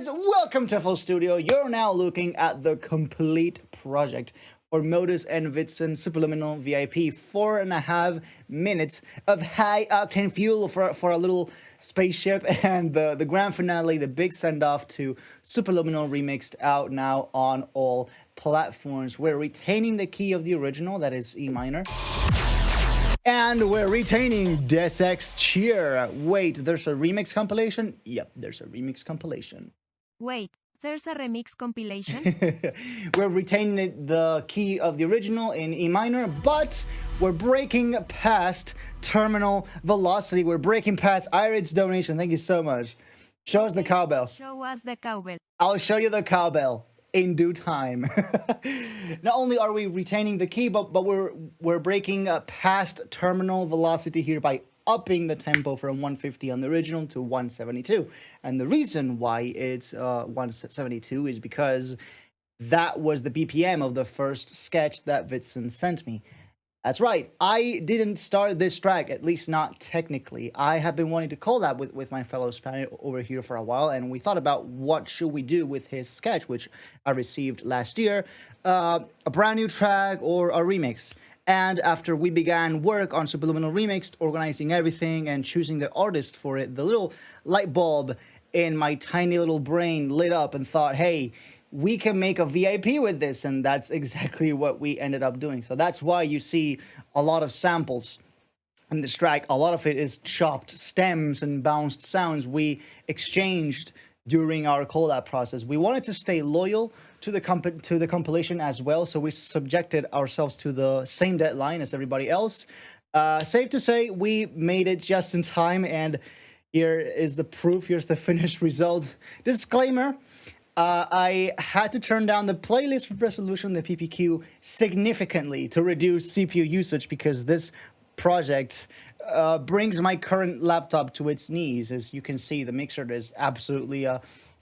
guys, welcome to FL Studio. You're now looking at the complete project for Modus and Vizzen Superluminal VIP. 4.5 minutes of high octane fuel for a little spaceship, and the grand finale, the big send-off to Superluminal Remixed, out now on all platforms. We're retaining the key of the original, that is E minor. And we're retaining Des Ex Cheer. Wait, there's a remix compilation? Yep, there's a remix compilation. Wait, there's a remix compilation? We're retaining the key of the original in E minor, but we're breaking past terminal velocity. We're breaking past Irid's donation. Thank you so much. Show us the cowbell. Show us the cowbell. I'll show you the cowbell in due time. Not only are we retaining the key, but we're breaking past terminal velocity here by upping the tempo from 150 on the original to 172. And the reason why it's 172 is because that was the BPM of the first sketch that Vizzen sent me. That's right, I didn't start this track, at least not technically. I have been wanting to collab with my fellow Spaniard over here for a while, and we thought about what should we do with his sketch, which I received last year, a brand new track or a remix. And after we began work on Superluminal Remixed, organizing everything and choosing the artist for it, the little light bulb in my tiny little brain lit up and thought, hey, we can make a VIP with this, and that's exactly what we ended up doing. So that's why you see a lot of samples in this track. A lot of it is chopped stems and bounced sounds we exchanged during our collab process. We wanted to stay loyal to the compilation as well, so we subjected ourselves to the same deadline as everybody else. Safe to say, we made it just in time, and here is the proof. Here's the finished result. Disclaimer. I had to turn down the playlist resolution, the PPQ, significantly to reduce CPU usage because this project brings my current laptop to its knees. As you can see, the mixer is absolutely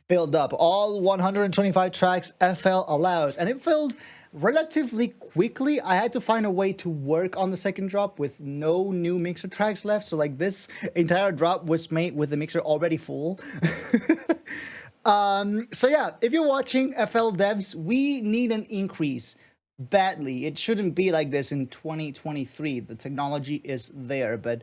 filled up. All 125 tracks FL allows, and it filled relatively quickly. I had to find a way to work on the second drop with no new mixer tracks left. So like this entire drop was made with the mixer already full. So yeah, if you're watching FL devs, we need an increase badly. It shouldn't be like this in 2023. The technology is there, but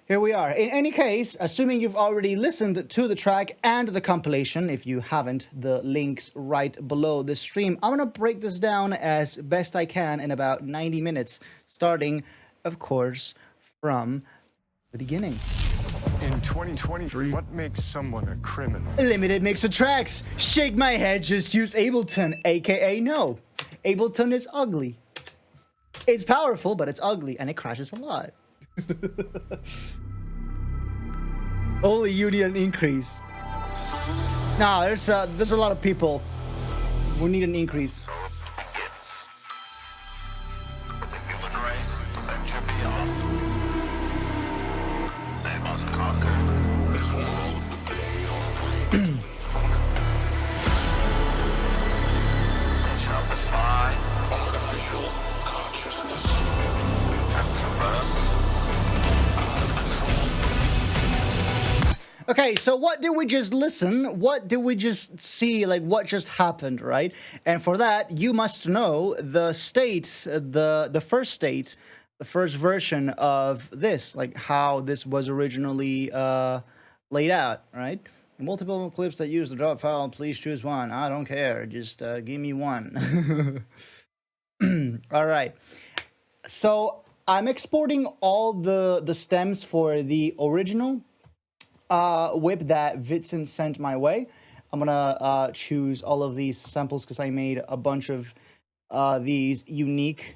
here we are. In any case, assuming you've already listened to the track and the compilation, if you haven't, the link's right below the stream. I'm gonna break this down as best I can in about 90 minutes, starting, of course, from the beginning. In 2023, what makes someone a criminal? Limited mixer tracks. Shake my head, just use Ableton, aka no. Ableton is ugly. It's powerful, but it's ugly, and it crashes a lot. Only union increase. Nah, there's a lot of people who need an increase. Okay, so what did we just listen? What did we just see? Like, what just happened, right? And for that, you must know the state, the first state, the first version of this, like how this was originally laid out, right? Multiple clips that use the drop file, please choose one. I don't care, just give me one. All right, so I'm exporting all the stems for the original whip that Vizzen sent my way. I'm gonna choose all of these samples because I made a bunch of these unique.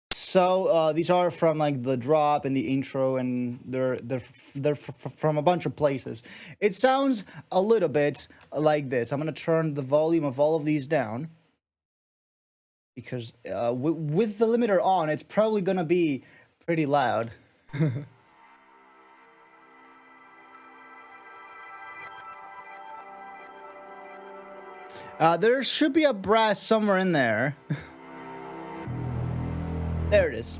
So these are from like the drop and the intro, and they're from a bunch of places. It sounds a little bit like this. I'm gonna turn the volume of all of these down because with the limiter on, it's probably gonna be pretty loud. There should be a brass somewhere in there. There it is.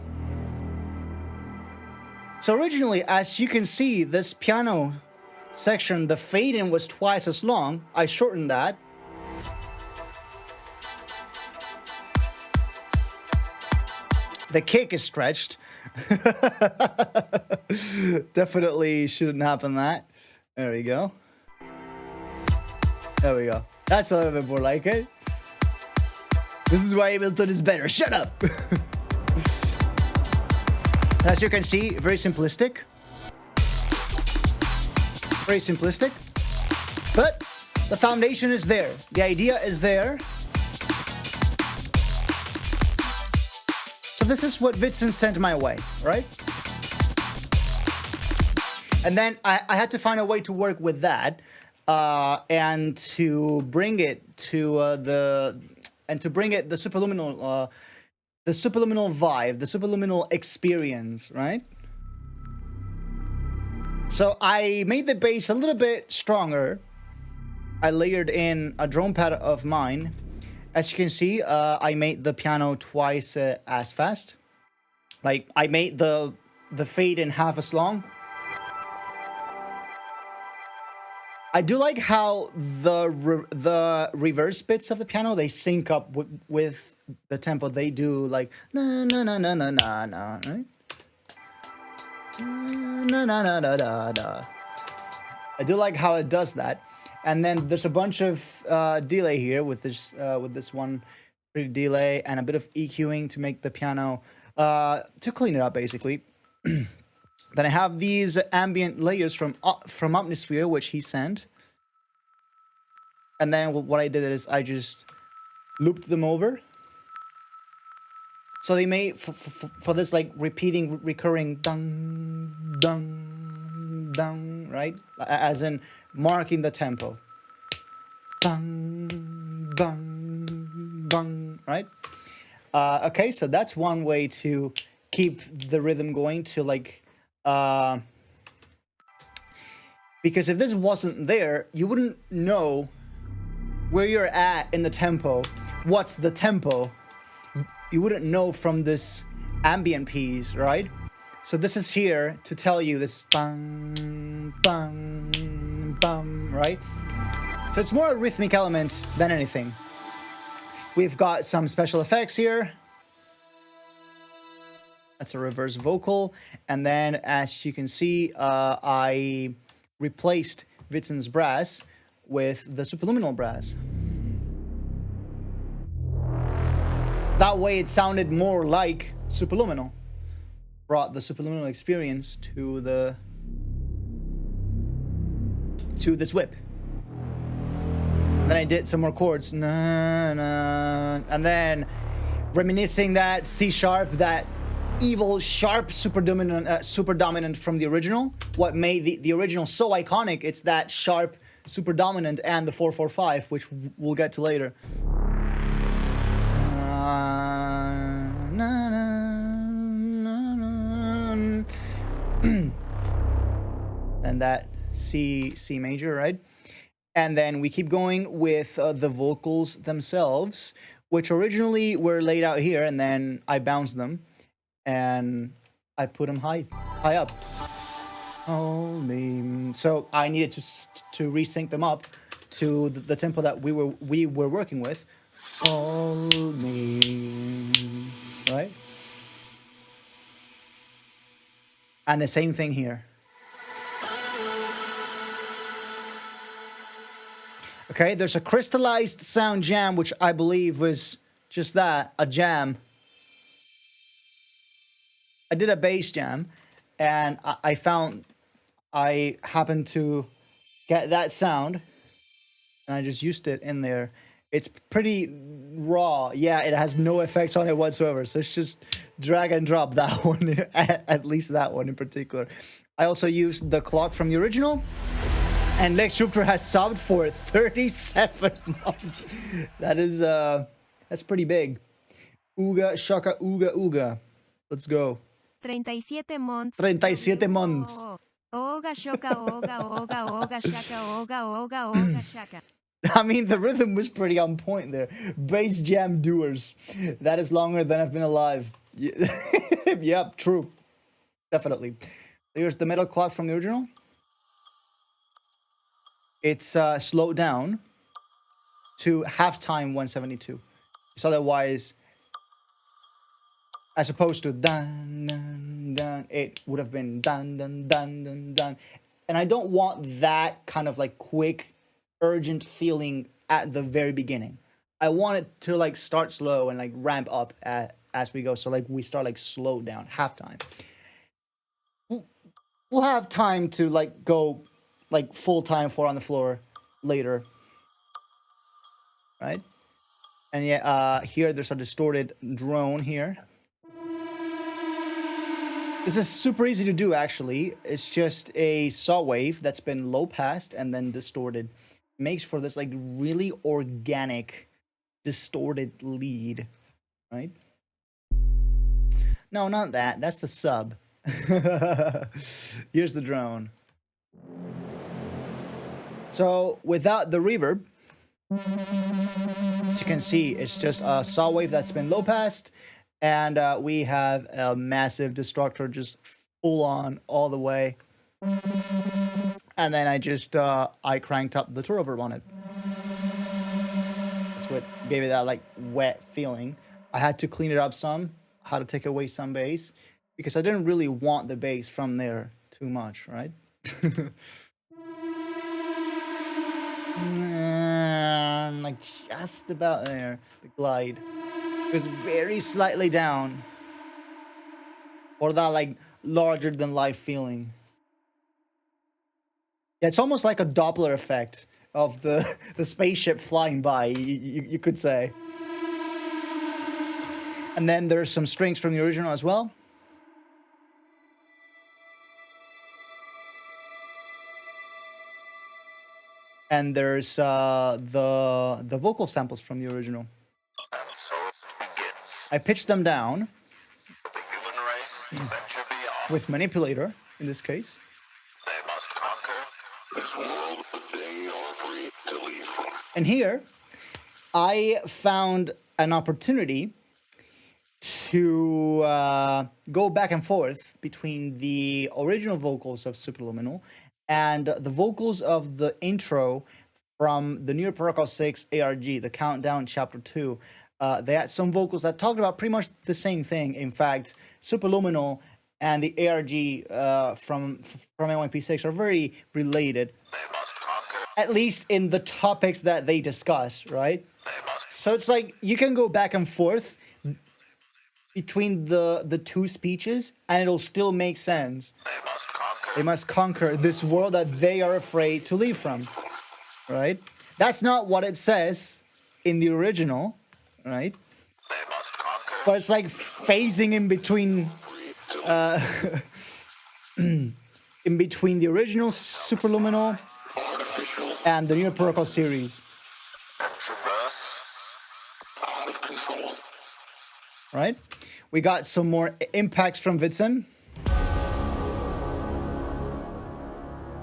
So originally, as you can see, this piano section, the fade-in was twice as long. I shortened that. The kick is stretched. Definitely shouldn't happen that. There we go. There we go. That's a little bit more like it. This is why Ableton is better. Shut up. As you can see, very simplistic. Very simplistic. But the foundation is there. The idea is there. So this is what Vizzen sent my way, right? And then I had to find a way to work with that and to bring it to the superluminal vibe, the superluminal experience, right? So I made the bass a little bit stronger. I layered in a drone pad of mine. As you can see, I made the piano twice as fast. Like, I made the fade in half as long. I do like how the reverse bits of the piano, they sync up with the tempo. They do like na na na na na na na, right? Na na na na na na. I do like how it does that. And then there's a bunch of delay here with this one pretty delay and a bit of EQing to make the piano to clean it up basically. Then I have these ambient layers from Omnisphere, which he sent. And then what I did is I just looped them over. So they made for this like repeating, recurring dung, dung, dung, right? As in marking the tempo. Bang, bang, bang, right? Okay, so that's one way to keep the rhythm going to like... because if this wasn't there, you wouldn't know where you're at in the tempo. What's the tempo? You wouldn't know from this ambient piece, right? So this is here to tell you this bang, bang, bang, right? So it's more a rhythmic element than anything. We've got some special effects here. That's a reverse vocal. And then, as you can see, I replaced Vizzen's brass with the Superluminal brass. That way it sounded more like Superluminal. Brought the Superluminal experience to this whip. Then I did some more chords, na, na, and then reminiscing that C sharp, that evil sharp super dominant from the original. What made the original so iconic? It's that sharp super dominant and the 4/4/5, which we'll get to later. Na, na, na, na. And that C major, right? And then we keep going with the vocals themselves, which originally were laid out here, and then I bounced them, and I put them high up. So I needed to resync them up to the tempo that we were working with. Hold me, right? And the same thing here. Okay, there's a crystallized sound jam, which I believe was just that, a jam. I did a bass jam, and I found I happened to get that sound, and I just used it in there. It's pretty raw. Yeah, it has no effects on it whatsoever, so it's just drag and drop that one, at least that one in particular. I also used the clock from the original. And Lex Jupiter has subbed for 37 months. That is, that's pretty big. Uga, shaka, uga, uga. Let's go. 37 months. 37 months. Oga, shoka, oga, oga, oga, shaka, oga, oga, oga, shaka. I mean, the rhythm was pretty on point there. Bass jam doers. That is longer than I've been alive. Yep, true. Definitely. Here's the metal clock from the original. it's slowed down to halftime 172. So otherwise, as opposed to dun dun dun, it would have been dun dun dun dun dun. And I don't want that kind of like quick, urgent feeling at the very beginning. I want it to like start slow and like ramp up as we go. So like we start like slow down, halftime. We'll have time to like go like full time 4 on the floor later, right? And yeah, here there's a distorted drone here. This is super easy to do, actually. It's just a saw wave that's been low passed and then distorted. Makes for this like really organic, distorted lead, right? No, not that. That's the sub. Here's the drone. So without the reverb, as you can see, it's just a saw wave that's been low passed. And we have a massive destructor just full on all the way. And then I just, I cranked up the turbo on it. That's what gave it that like wet feeling. I had to clean it up some, had to take away some bass, because I didn't really want the bass from there too much, right? Like just about there, the glide. It was very slightly down. Or that like larger than life feeling. Yeah, it's almost like a Doppler effect of the spaceship flying by, you could say. And then there's some strings from the original as well. And there's the vocal samples from the original. And so it begins. I pitched them down The human race venture beyond. with manipulator in this case. They must conquer this world that they are free to leave from. And here, I found an opportunity to go back and forth between the original vocals of Superluminal and the vocals of the intro from the New York Protocol 6 ARG, the Countdown Chapter 2. They had some vocals that talked about pretty much the same thing. In fact, Superluminal and the ARG from NYP6 are very related, They must conquer. at least in the topics that they discuss, right? They must. So it's like you can go back and forth between the two speeches and it'll still make sense. They must conquer. They must conquer this world that they are afraid to leave from, right? That's not what it says in the original, right? They must conquer. But it's like phasing in between in between the original Superluminal and the New Protocol series, Traverse. Out of control. right? We got some more impacts from Vizzen.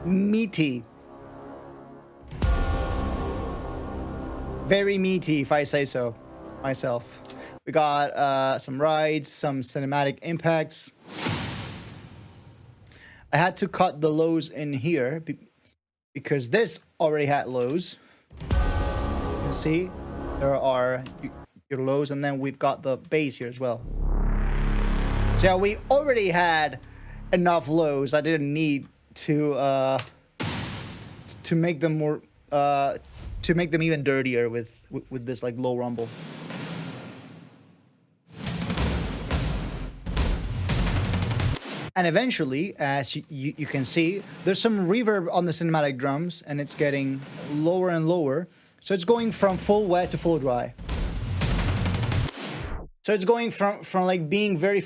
Meaty. Very meaty, if I say so myself. We got some rides, some cinematic impacts. I had to cut the lows in here because this already had lows. You can see there are your lows, and then we've got the bass here as well. So yeah, we already had enough lows. I didn't need to make them more to make them even dirtier with this like low rumble. And eventually, as you can see, there's some reverb on the cinematic drums, and it's getting lower and lower. So it's going from full wet to full dry. So it's going from like being very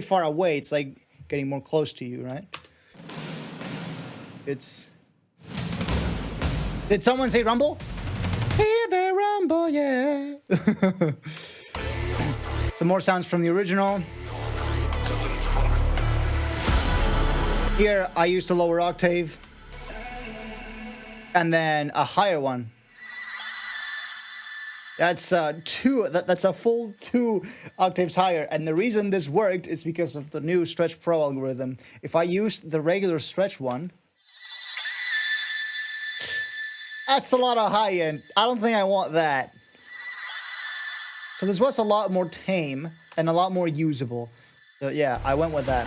far away. It's like getting more close to you, right? It's... Did someone say rumble? Hear the rumble, yeah. Some more sounds from the original. Here, I used a lower octave. And then a higher one. That's that's a full 2 octaves higher. And the reason this worked is because of the new Stretch Pro algorithm. If I used the regular Stretch one, That's a lot of high end. I don't think I want that. So this was a lot more tame and a lot more usable. So yeah, I went with that.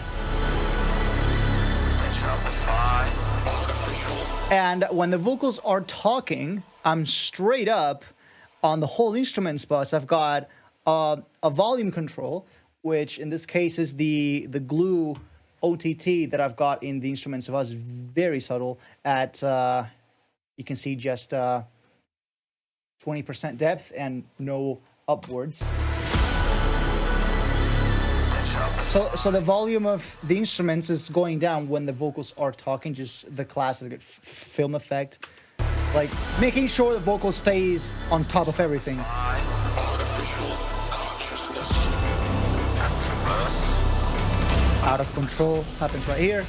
And when the vocals are talking, I'm straight up on the whole instruments bus. I've got a volume control, which in this case is the glue OTT that I've got in the instruments bus. Very subtle at, you can see just 20% depth and no upwards. So the volume of the instruments is going down when the vocals are talking, just the classic film effect. Like making sure the vocal stays on top of everything. Artificial consciousness. Out of control happens right here.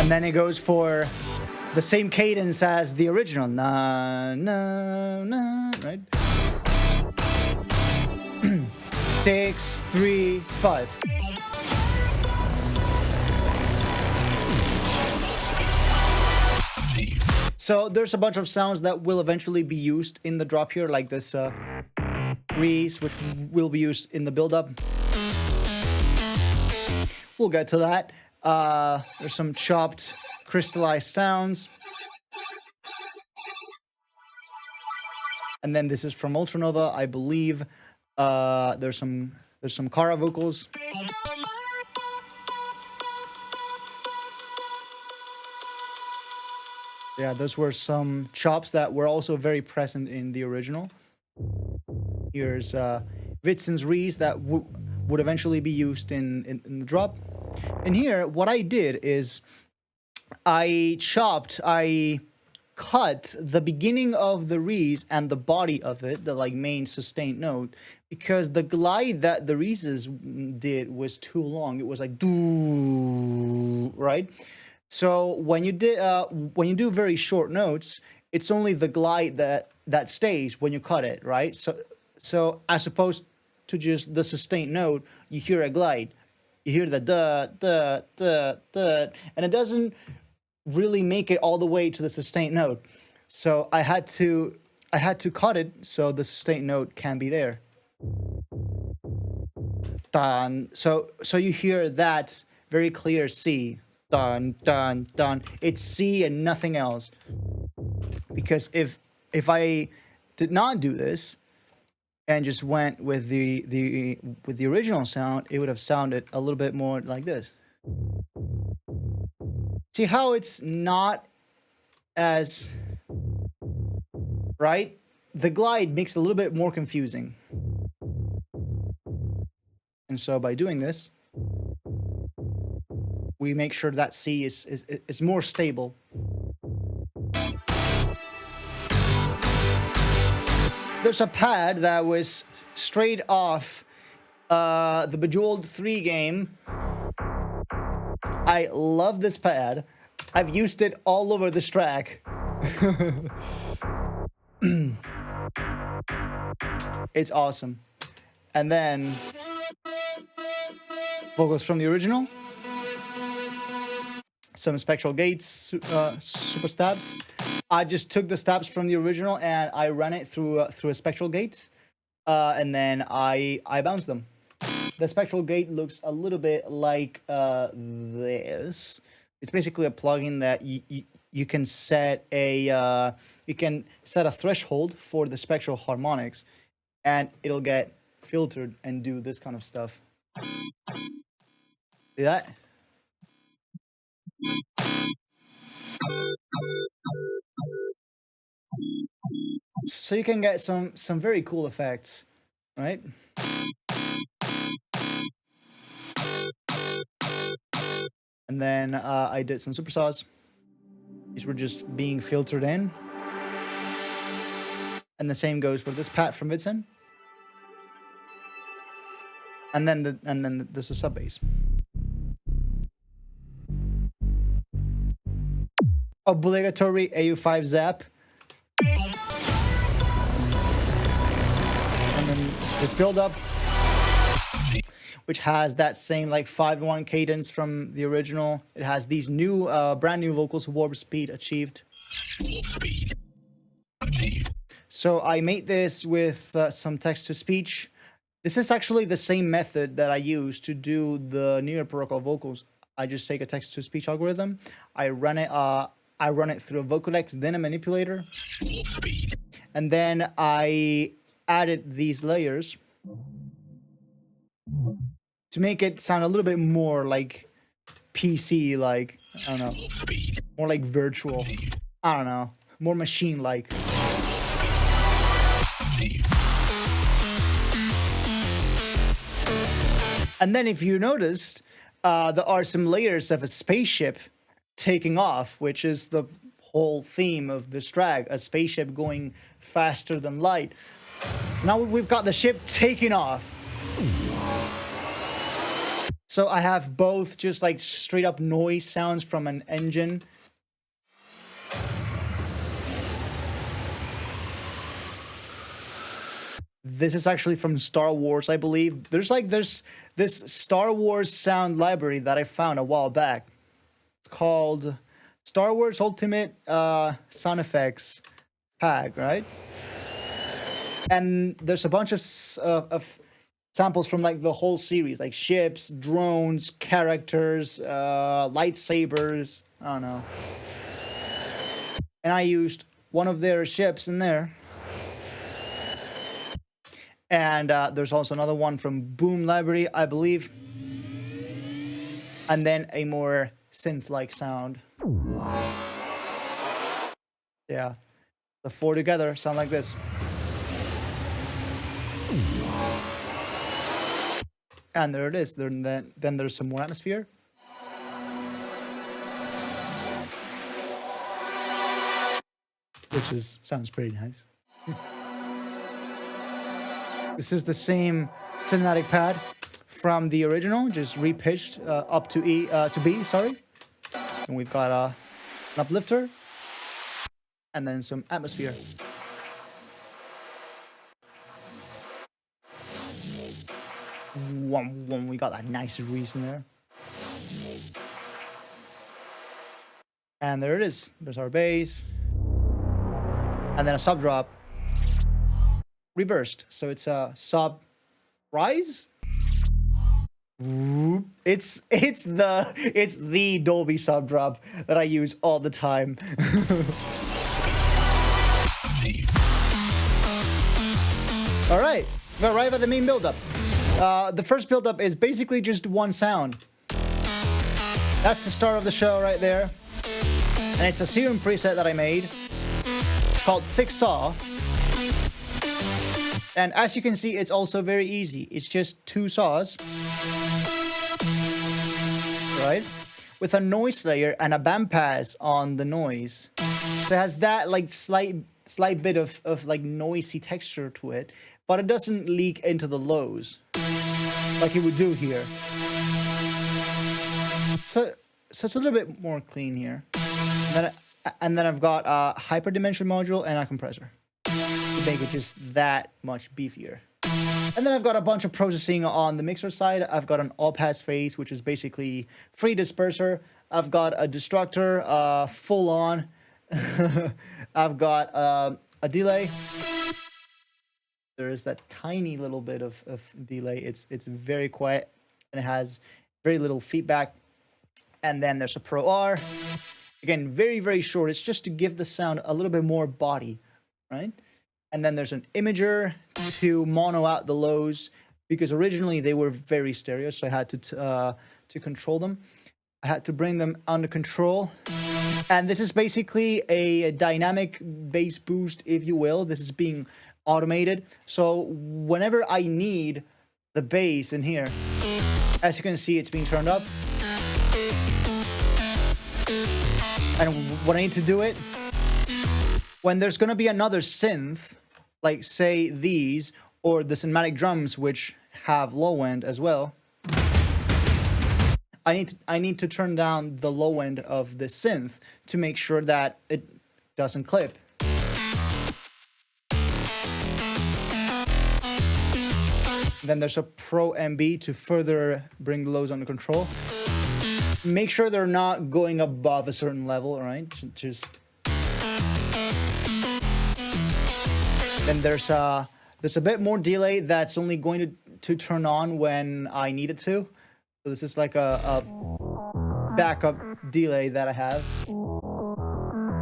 And then it goes for the same cadence as the original. Na, na, na, right? 6, 3, 5. So there's a bunch of sounds that will eventually be used in the drop here, like this Reese, which will be used in the build-up. We'll get to that. There's some chopped, crystallized sounds. And then this is from Ultranova, I believe. There's some Kara vocals. Yeah, those were some chops that were also very present in the original. Here's Vizzen's Reese that would eventually be used in the drop. And here, what I did is I cut the beginning of the Reese and the body of it, the like main sustained note, because the glide that the Reeses did was too long. It was like doo, right? So when you do very short notes, it's only the glide that stays when you cut it, right? So as opposed to just the sustained note, you hear a glide. You hear the da da da da, and it doesn't really make it all the way to the sustained note. So I had to cut it so the sustained note can be there. Dun. So you hear that very clear C. Dun dun dun. It's C and nothing else. Because if I did not do this and just went with the original sound, it would have sounded a little bit more like this. See how it's not as right? The glide makes it a little bit more confusing. And so by doing this, we make sure that C is more stable. There's a pad that was straight off the Bejeweled 3 game. I love this pad. I've used it all over this track. It's awesome. And then vocals from the original. Some spectral gates, super stabs. I just took the stabs from the original and I ran it through a spectral gate, and then I bounced them. The spectral gate looks a little bit like this. It's basically a plugin that you can set a threshold for the spectral harmonics, and it'll get filtered and do this kind of stuff. See that? So you can get some very cool effects, right? And then I did some supersaws. These were just being filtered in. And the same goes for this pat from Vizzen. And then there's a sub bass. Obligatory AU5 zap. And then this Buildup, which has that same like 5-1 cadence from the original. It has these new, brand new vocals, warp speed achieved. So I made this with some text-to-speech. This is actually the same method that I use to do the near-parochial vocals. I just take a text-to-speech algorithm, I run it through a Vocodex, then a manipulator, and then I added these layers to make it sound a little bit more like PC, like, I don't know, more like virtual, I don't know, more machine-like. And then if you noticed, there are some layers of a spaceship taking off, which is the whole theme of this track, a spaceship going faster than light. Now we've got the ship taking off. So I have both just like straight up noise sounds from an engine. This is actually from Star Wars, I believe. There's this Star Wars sound library that I found a while back. It's called Star Wars Ultimate Sound Effects Pack, right? And there's a bunch of samples from like the whole series, like ships, drones, characters, lightsabers, I don't know. And I used one of their ships in there. And there's also another one from Boom Library, I believe. And then a more synth-like sound. Yeah. The four together sound like this. And there it is. Then there's some more atmosphere. Which sounds pretty nice. This is the same cinematic pad from the original, just repitched up to B, sorry. And we've got an uplifter and then some atmosphere. We got that nice reason there. And there it is. There's our bass. And then a sub drop. Reversed, so it's a sub rise. It's the Dolby sub drop that I use all the time. All right, we arrive at the main buildup. The first buildup is basically just one sound. That's the start of the show right there, and it's a serum preset that I made called Thick Saw. And as you can see, it's also very easy. It's just two saws, right? With a noise layer and a band pass on the noise. So it has that like slight bit of like noisy texture to it, but it doesn't leak into the lows like it would do here. So it's a little bit more clean here. And then I've got a hyperdimension module and a compressor. Make it just that much beefier. And then I've got a bunch of processing on the mixer side. I've got an all-pass phase, which is basically free disperser. I've got a destructor, full on. I've got a delay. There is that tiny little bit of delay. It's very quiet and it has very little feedback. And then there's a Pro R. Again, very, very short. It's just to give the sound a little bit more body, right? And then there's an imager to mono out the lows, because originally they were very stereo, so I had to control them. I had to bring them under control. And this is basically a dynamic bass boost, if you will. This is being automated. So whenever I need the bass in here, as you can see, it's being turned up. And when I need to do it, when there's going to be another synth, like say these, or the cinematic drums, which have low end as well, I need to turn down the low end of the synth to make sure that it doesn't clip. Then there's a Pro MB to further bring the lows under control. Make sure they're not going above a certain level, all right? Just Then there's a bit more delay that's only going to turn on when I need it to. So this is like a backup delay that I have.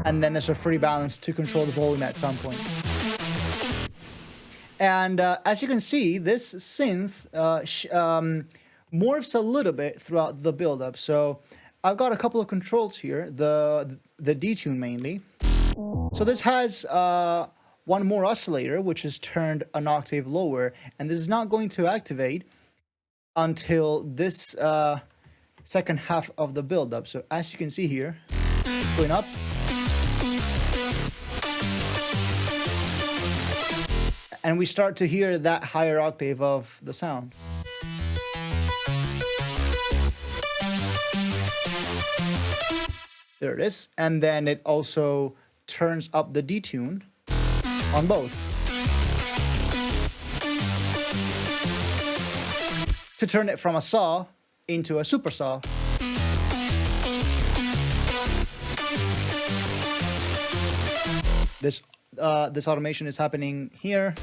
And then there's a free balance to control the volume at some point. And as you can see, this synth morphs a little bit throughout the build-up. So I've got a couple of controls here, the detune mainly. So this has one more oscillator, which is turned an octave lower, and this is not going to activate until this second half of the build-up. So as you can see here, going up. And we start to hear that higher octave of the sound. There it is. And then it also turns up the detune on both. To turn it from a saw into a super saw. This automation is happening here.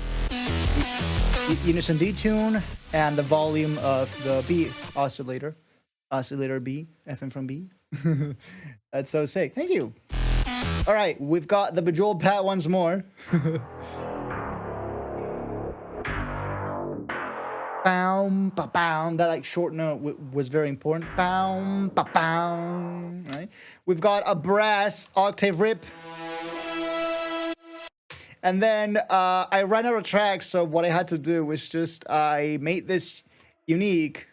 Unison detune and the volume of the B oscillator. Oscillator B, FM from B. That's so sick. Thank you. All right, we've got the Bejeweled Pat once more. Bow, ba, bow. That like short note was very important. Bow, ba, bow. Right. We've got a brass octave rip. And then I ran out of tracks, so what I had to do was just I made this unique,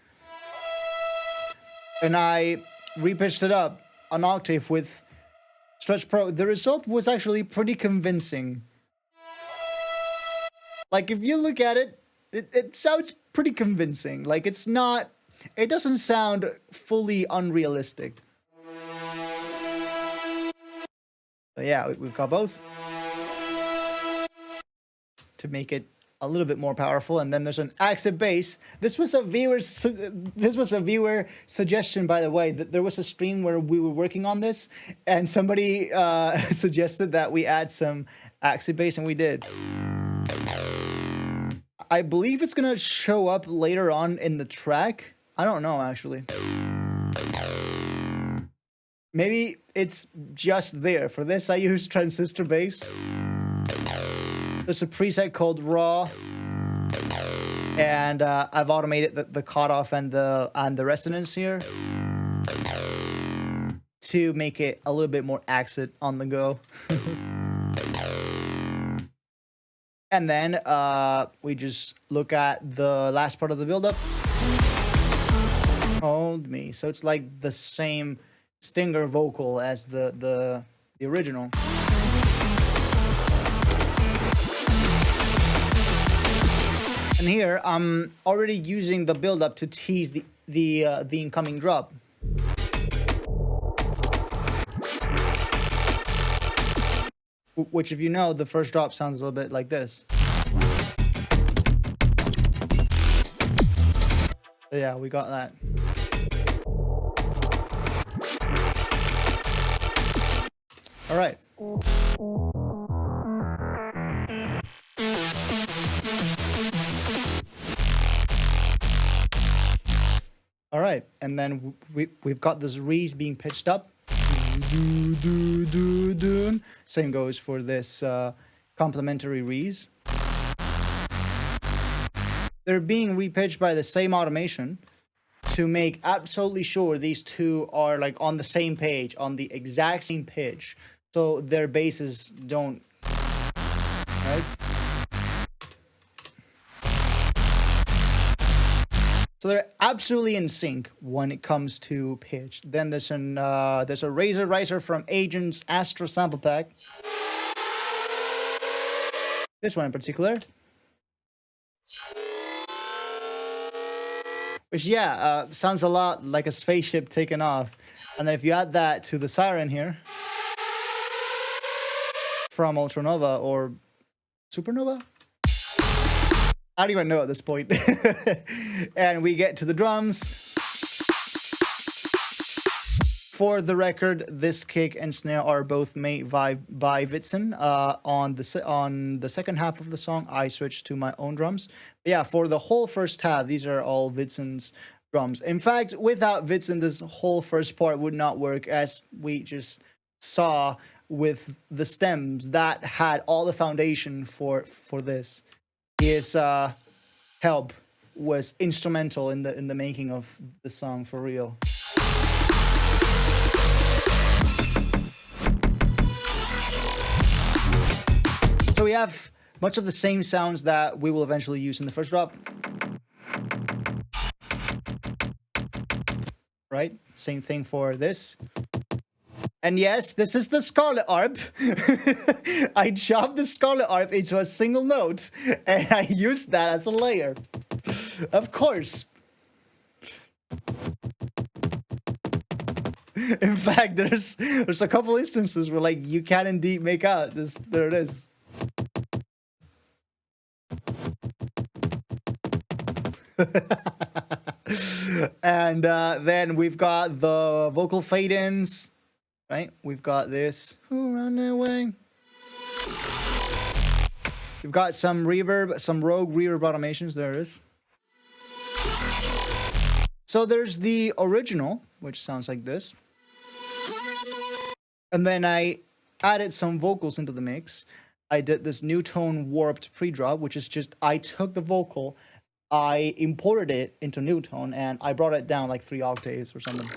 and I repitched it up an octave with Stretch Pro. The result was actually pretty convincing. Like if you look at it, it sounds pretty convincing. Like it doesn't sound fully unrealistic. So yeah, we've got both to make it a little bit more powerful. And then there's an acid bass. This was a viewer suggestion, by the way. That there was a stream where we were working on this, and somebody suggested that we add some acid bass, and we did. I believe it's gonna show up later on in the track. I don't know actually. Maybe it's just there. For this, I use transistor bass. There's a preset called Raw, and I've automated the cutoff and the resonance here to make it a little bit more acid on the go. And then we just look at the last part of the build-up. Hold me. So it's like the same stinger vocal as the original. And here I'm already using the build-up to tease the incoming drop. Which, if you know, the first drop sounds a little bit like this. So yeah, we got that. All right. All right, and then we've got this rees being pitched up. Same goes for this complementary rees. They're being repitched by the same automation to make absolutely sure these two are like on the same page, on the exact same pitch, so their basses don't, right? So they're absolutely in sync when it comes to pitch. Then there's a Razor Riser from Agent's Astro sample pack. This one in particular. Which, yeah, sounds a lot like a spaceship taking off. And then if you add that to the siren here from Ultranova or Supernova? I don't even know at this point. And we get to the drums. For the record, this kick and snare are both made by Vizzen. On the second half of the song, I switched to my own drums. But yeah, for the whole first half, these are all Vizzen's drums. In fact, without Vizzen, this whole first part would not work, as we just saw with the stems that had all the foundation for this. His help was instrumental in the making of the song for real. So we have much of the same sounds that we will eventually use in the first drop. Right? Same thing for this. And yes, this is the Scarlet Arp. I chopped the Scarlet Arp into a single note, and I used that as a layer. Of course. In fact, there's a couple instances where like you can indeed make out this. There it is. And then we've got the vocal fade-ins, right? We've got this. Who run away? We've got some reverb, some rogue reverb automations. There it is. So there's the original, which sounds like this. And then I added some vocals into the mix. I did this new tone warped pre-drop, which is just, I took the vocal, I imported it into new tone, and I brought it down like 3 octaves or something.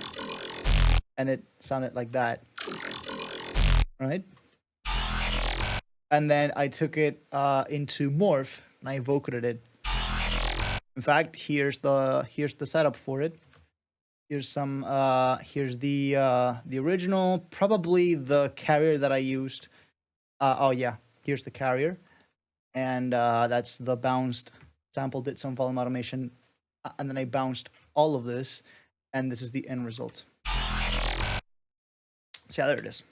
And it sounded like that. Right? And then I took it into morph, and I vocoded it. In fact, here's the setup for it. Here's some here's the original, probably the carrier that I used. Oh yeah, here's the carrier, and that's the bounced sample. Did some volume automation, and then I bounced all of this, and this is the end result. So yeah, there it is.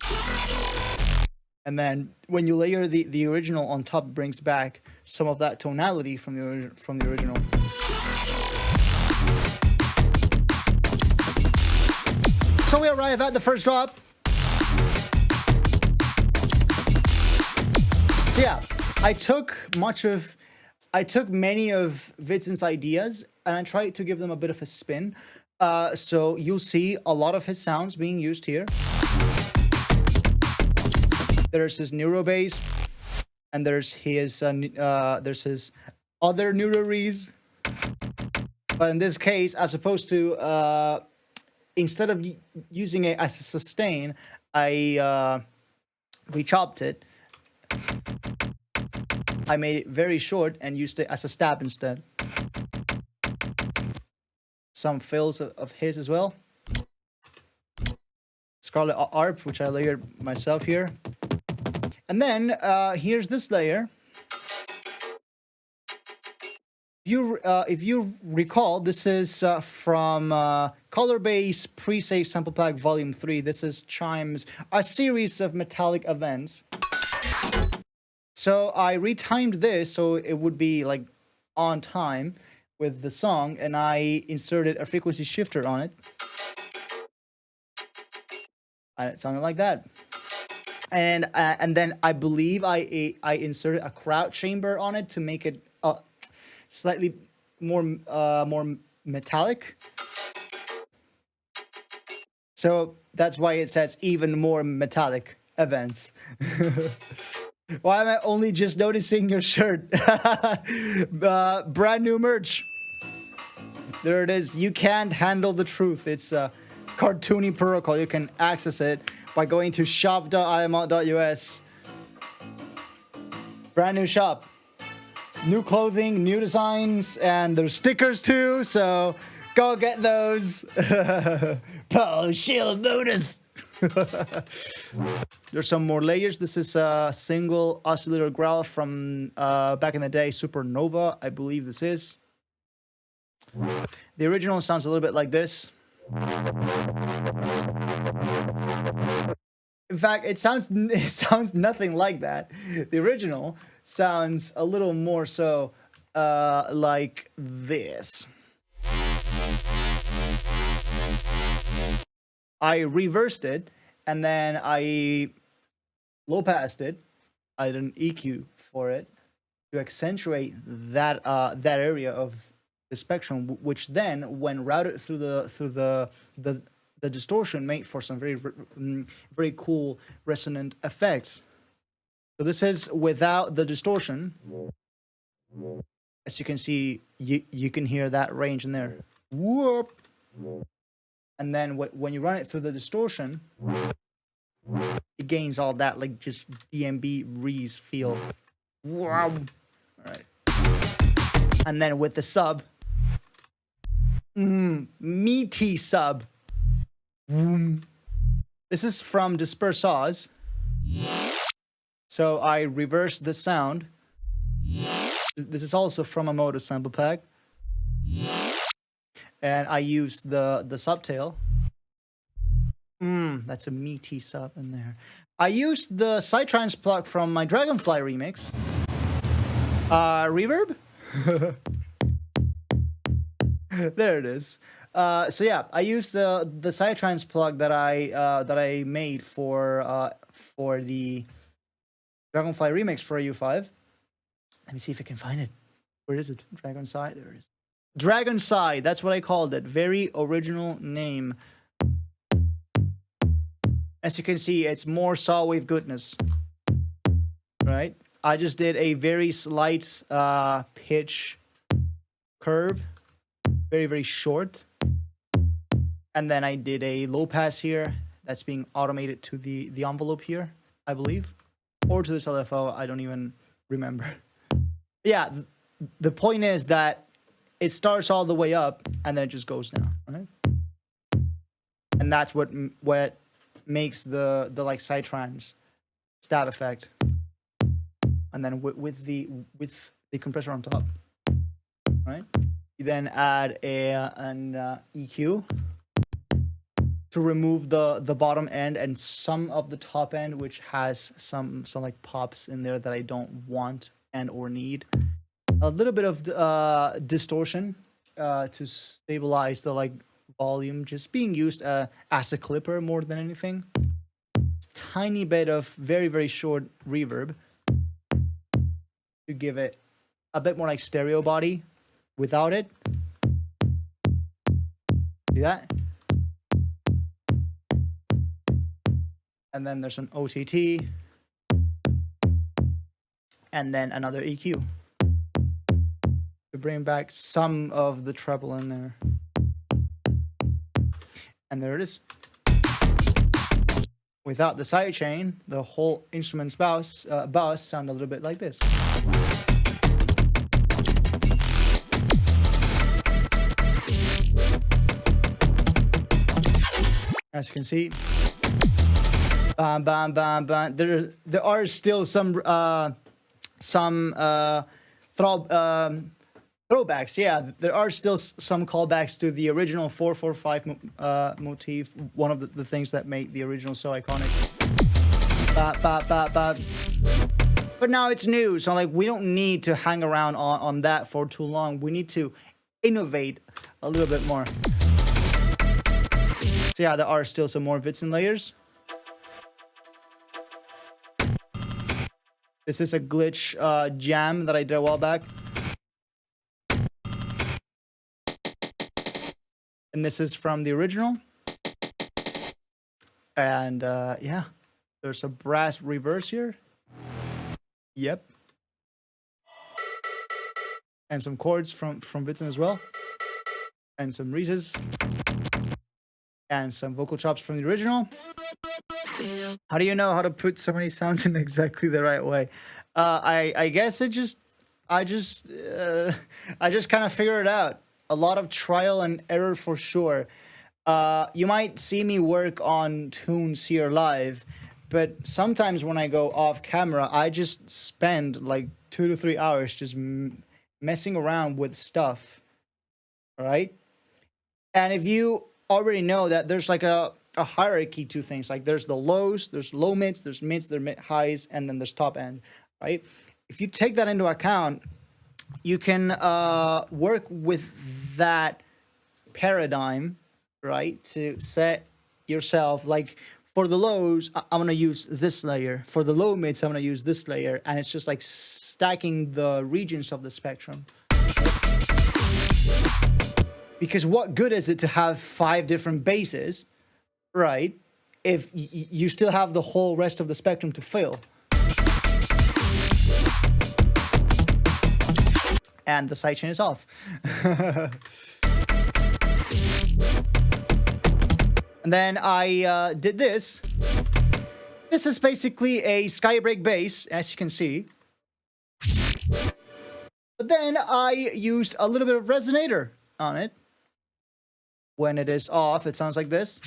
And then when you layer the original on top, it brings back some of that tonality from the original. So we arrive at the first drop. So yeah, I took many of Vizzen's ideas and I tried to give them a bit of a spin. So you'll see a lot of his sounds being used here. There's his neuro bass, and there's his other neuro rees. But in this case, as opposed to instead of using it as a sustain, I rechopped it. I made it very short and used it as a stab instead. Some fills of his as well. Scarlet Arp, which I layered myself here. And then here's this layer. If you recall, this is from Color Base Pre-Save Sample Pack Volume 3. This is Chime's a series of metallic events. So I retimed this so it would be like on time with the song, and I inserted a frequency shifter on it. And it sounded like that. And then I believe I inserted a crowd chamber on it to make it slightly more metallic. So that's why it says even more metallic events. Why am I only just noticing your shirt? Brand new merch. There it is. You can't handle the truth. It's a cartoony protocol. You can access it by going to shop.imot.us. Brand new shop. New clothing, new designs, and there's stickers too, so go get those. Paul Shield bonus. There's some more layers. This is a single oscillator growl from back in the day, Supernova, I believe this is. The original sounds a little bit like this. In fact, it sounds nothing like that. The original sounds a little more so like this. I reversed it, and then I low passed it. I did an EQ for it to accentuate that area of the spectrum, which then, when routed through the distortion, made for some very cool resonant effects. So this is without the distortion. As you can see, you can hear that range in there. Whoop. And then when you run it through the distortion, it gains all that like just DMB Reese feel. Wow. All right. And then with the sub, meaty sub. This is from Disperse Saws. So I reversed the sound. This is also from a Modus sample pack. And I used the subtail. That's a meaty sub in there. I used the Psytrance plug from my Dragonfly remix. Reverb? There it is. So yeah, I used the Psytrance plug that I made for the Dragonfly remix for U5. Let me see if I can find it. Where is it? Dragon Sigh? There it is. Dragon Sigh, that's what I called it. Very original name. As you can see, it's more saw wave goodness. Right? I just did a very slight pitch curve. Very, very short. And then I did a low pass here. That's being automated to the envelope here, I believe. Or to this LFO, I don't even remember. Yeah, the point is that it starts all the way up and then it just goes down, right? And that's what makes the like Psytrance stab effect. And then with the compressor on top, right? You then add an EQ to remove the bottom end and some of the top end, which has some like pops in there that I don't want and or need. A little bit of distortion to stabilize the like volume, just being used as a clipper more than anything. Tiny bit of very, very short reverb to give it a bit more like stereo body without it. See that? And then there's an OTT. And then another EQ to bring back some of the treble in there. And there it is. Without the sidechain, the whole instrument's bus sound a little bit like this. As you can see, bam, bam, bam, bam. There are still some throwbacks. Yeah, there are still some callbacks to the original 445 motif. One of the things that made the original so iconic. Ba, ba, ba, ba. But now it's new, so like we don't need to hang around on that for too long. We need to innovate a little bit more. So yeah, there are still some more Vizzen layers. This is a glitch jam that I did a while back. And this is from the original. And yeah, there's a brass reverse here. Yep. And some chords from Vizzen as well. And some Reese's. And some vocal chops from the original. How do you know how to put so many sounds in exactly the right way? I guess I just kind of figured it out. A lot of trial and error for sure. You might see me work on tunes here live, but sometimes when I go off camera, I just spend like 2 to 3 hours just messing around with stuff, right? And if you already know that there's like a hierarchy to things, like there's the lows, there's low mids, there's mid highs, and then there's top end, right? If you take that into account, you can work with that paradigm, right, to set yourself, like for the lows, I'm gonna use this layer. For the low mids, I'm gonna use this layer, and it's just like stacking the regions of the spectrum. Because what good is it to have 5 different bases, right, if you still have the whole rest of the spectrum to fill? And the sidechain is off. And then I did this. This is basically a skybreak base, as you can see. But then I used a little bit of resonator on it. When it is off, it sounds like this.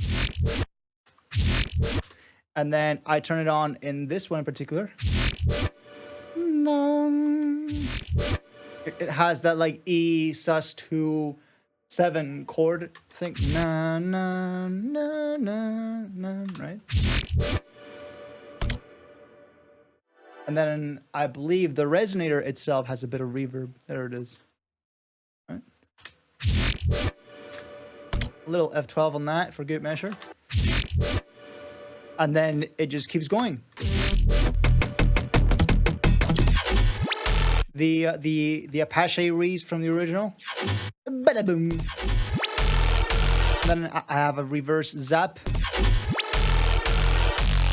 And then I turn it on in this one in particular. It has that like E sus2 7 chord thing. Na na na na na, right? And then I believe the resonator itself has a bit of reverb. There it is. Right. A little F12 on that for good measure. And then it just keeps going. The Apache reeds from the original. Bada boom. Then I have a reverse zap.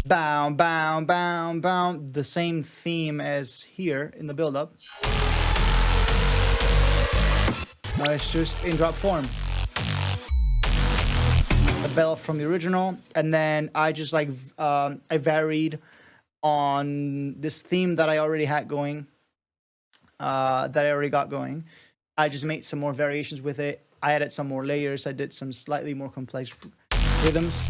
Bow, bow, bow, bow. The same theme as here in the build-up. Now it's just in drop form. The bell from the original, and then I just like I varied on this theme that I already had going. That I already got going. I just made some more variations with it. I added some more layers. I did some slightly more complex rhythms.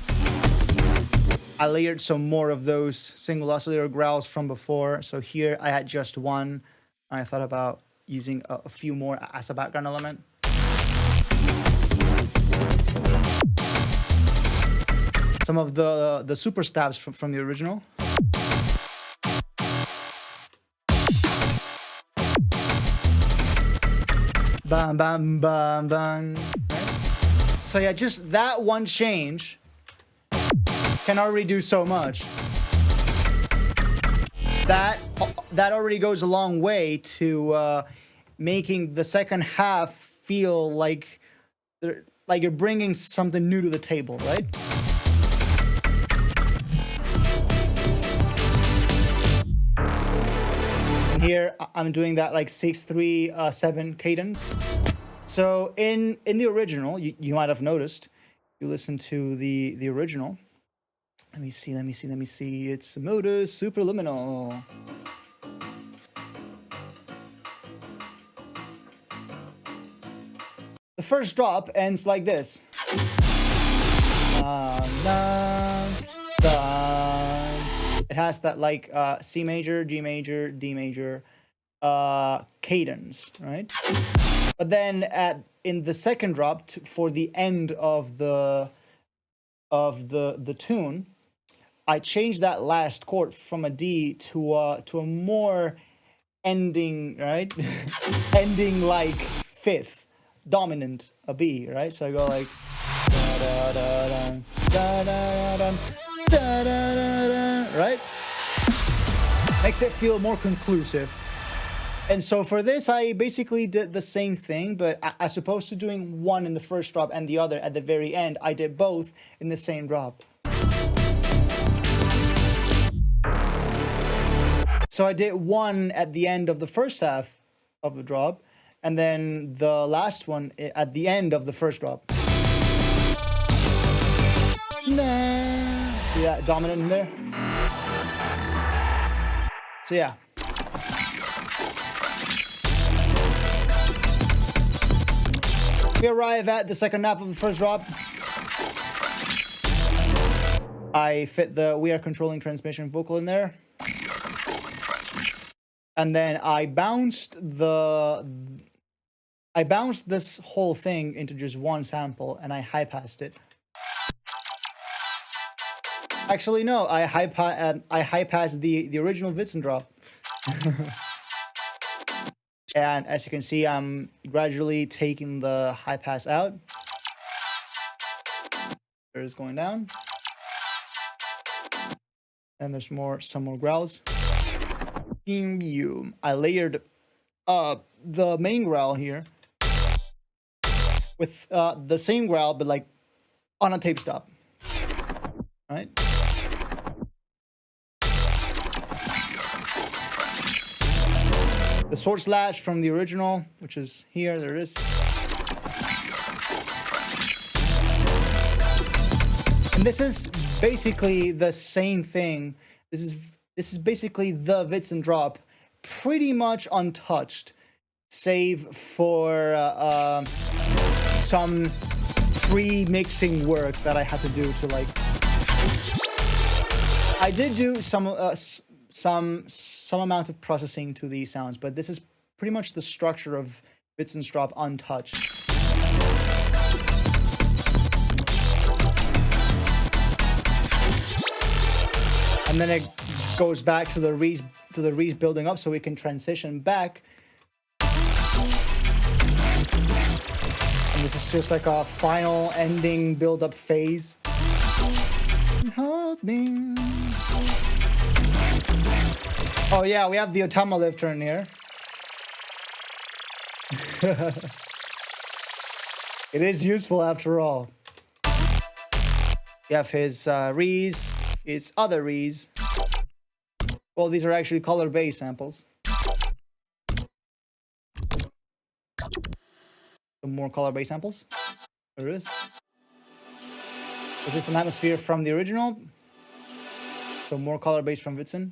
I layered some more of those single oscillator growls from before. So here I had just one. I thought about using a few more as a background element. Some of the super stabs from the original. Bam, bam, bam, bam. So yeah, just that one change can already do so much. That already goes a long way to making the second half feel like you're bringing something new to the table, right? And here I'm doing that like 6-3-7 cadence. So in the original, you might have noticed, you listen to the original. Let me see. It's modus superluminal. The first drop ends like this. It has that like C major, G major, D major cadence, right? But then in the second drop for the end of the tune, I changed that last chord from a D to a more ending, right? Ending like fifth, dominant, a B, right? So I go like da da da da da da da da da, right? Makes it feel more conclusive. And so for this, I basically did the same thing, but as opposed to doing one in the first drop and the other at the very end, I did both in the same drop. So I did one at the end of the first half of the drop, and then the last one at the end of the first drop. See that dominant in there? So yeah. We arrive at the second half of the first drop. I fit the "We Are Controlling Transmission" vocal in there. And then I bounced this whole thing into just one sample, and I high-passed it. Actually, no, I high-passed the original Vizzen drop. And as you can see, I'm gradually taking the high pass out. There is going down. And there's some more growls. I layered the main growl here with the same growl, but like on a tape stop. Right? The sword slash from the original, which is here, there it is. And this is basically the same thing. This is basically the Vizzen drop, pretty much untouched, save for some pre-mixing work that I had to do to like. I did do some amount of processing to these sounds, but this is pretty much the structure of Vizzen's drop untouched. And then it goes back to the rees building up, so we can transition back. And this is just like a final ending build-up phase. Hold me. Oh yeah, we have the Otama lifter in here. It is useful after all. You have his rees, his other rees. Well, these are actually color bass samples. Some more color bass samples. There it is. This is an atmosphere from the original. So more color bass from Vizzen.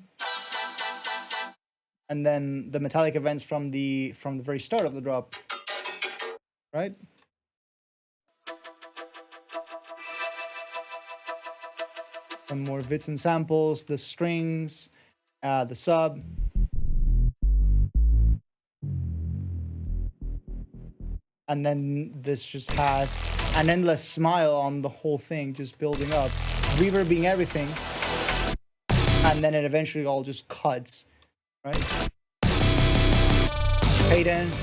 And then the metallic events from the very start of the drop. Right? Some more Vizzen samples, the strings, the sub. And then this just has an endless smile on the whole thing, just building up, reverbing everything. And then it eventually all just cuts, right? Cadence.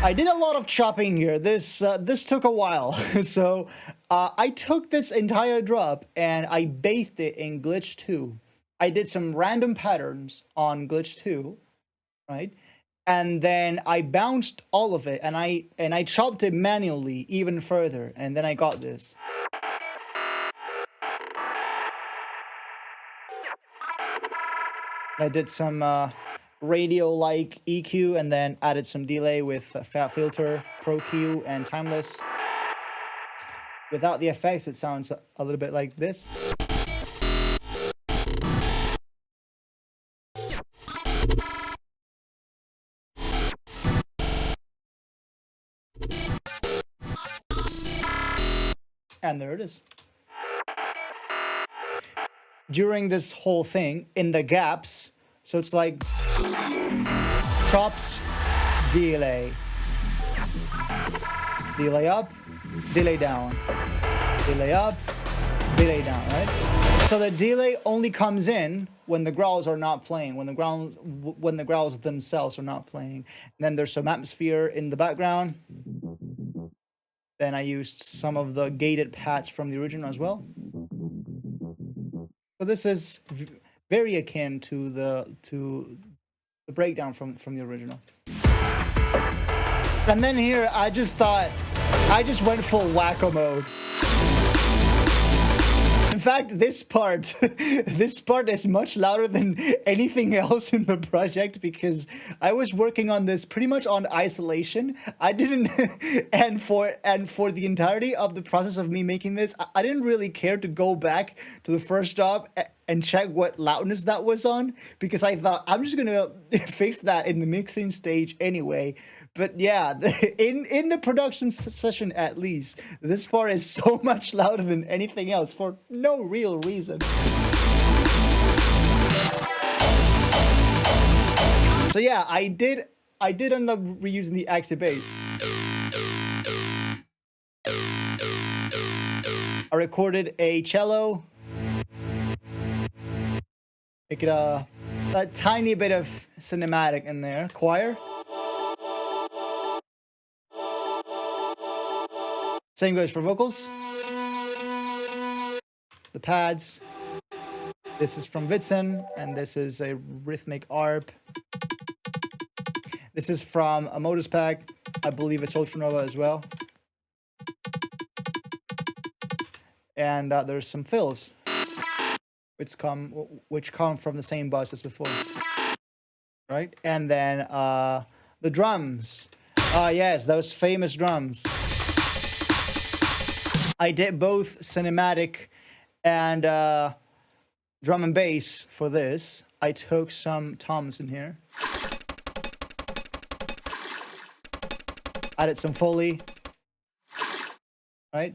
I did a lot of chopping here. This took a while. So I took this entire drop and I bathed it in Glitch 2. I did some random patterns on Glitch 2, right? And then I bounced all of it and I chopped it manually even further, and then I got this. I did some radio-like EQ and then added some delay with Fat Filter, Pro Q, and Timeless. Without the effects, it sounds a little bit like this. And there it is. During this whole thing, in the gaps, so it's like chops, delay, delay up, delay down, delay up, delay down, right? So the delay only comes in when the growls are not playing, when the growls themselves are not playing. And then there's some atmosphere in the background. Then I used some of the gated pads from the original as well. So this is very akin to the breakdown from the original. And then here I just went full wacko mode. In fact, this part is much louder than anything else in the project because I was working on this pretty much on isolation. I didn't, and for the entirety of the process of me making this, I didn't really care to go back to the first job and check what loudness that was on because I thought I'm just gonna fix that in the mixing stage anyway. But yeah, in the production session at least, this part is so much louder than anything else for no real reason. So yeah, I did end up reusing the Axie bass. I recorded a cello. Make it a tiny bit of cinematic in there. Choir. Same goes for vocals. the pads. This is from Vizzen, and this is a rhythmic ARP. This is from a modus pack. I believe it's Ultranova as well. And there's some fills, which come from the same bus as before, right? And then the drums. Yes, those famous drums. I did both cinematic and drum and bass for this. I took some toms in here. Added some Foley. Right?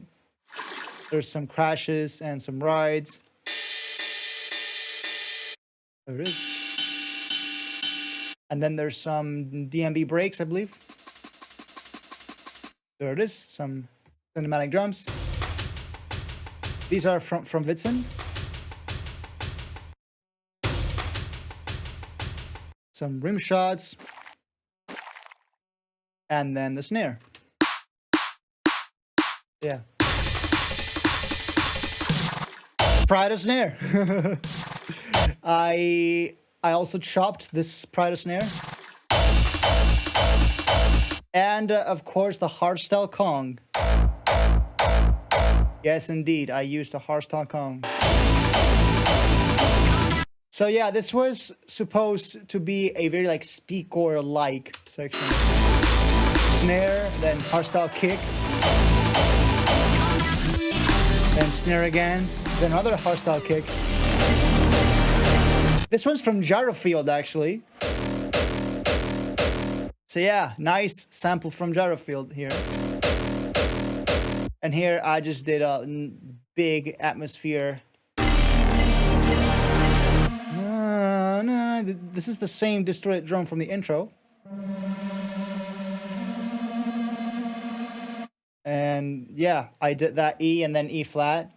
There's some crashes and some rides. There it is. And then there's some DMB breaks, I believe. There it is. Some cinematic drums. These are from Vizzen. Some rim shots. And then the snare. Yeah. Prada snare. I also chopped this Prada snare. And of course the hardstyle Kong. Yes, indeed, I used a hardstyle Kong. So yeah, this was supposed to be a very like speakcore-like section. Snare, then hardstyle kick. Then snare again. Then another hardstyle kick. This one's from Gyrofield, actually. So yeah, nice sample from Gyrofield here. And here I just did a big atmosphere. This is the same distorted drum from the intro. And yeah, I did that E and then E flat.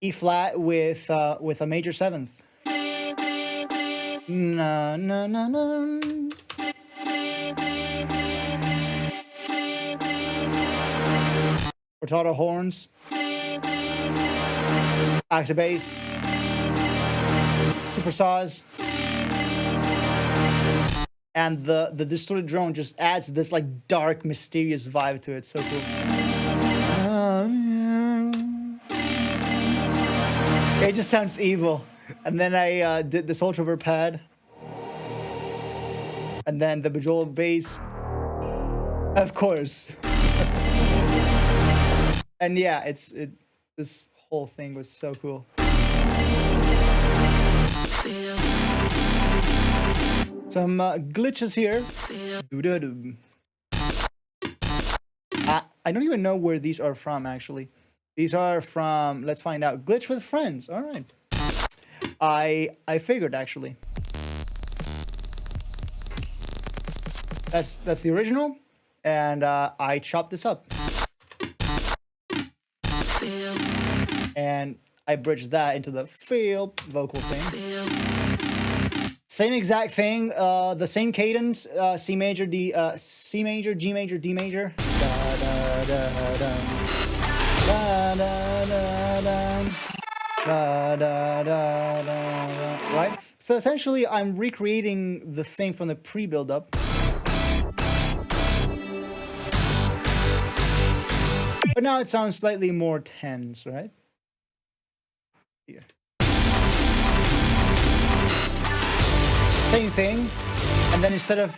E flat with a major seventh. Na na na na. Portato horns. Octave bass. Super saws. And the distorted drone just adds this like dark, mysterious vibe to it. So cool. It just sounds evil. And then I did this ultra pad. And then the Buildup bass. Of course. And yeah, this whole thing was so cool. Some glitches here. I don't even know where these are from, actually. These are from, let's find out. Glitch with friends. All right. I figured, actually. That's the original. And I chopped this up. And I bridged that into the field vocal thing. Same exact thing, the same cadence, C major, D, C major, G major, D major. Da, da, da, da. Da, da, da, da. Da, da, da, da. Right? So essentially, I'm recreating the thing from the pre-build-up. But now it sounds slightly more tense, right? Here. Same thing, and then instead of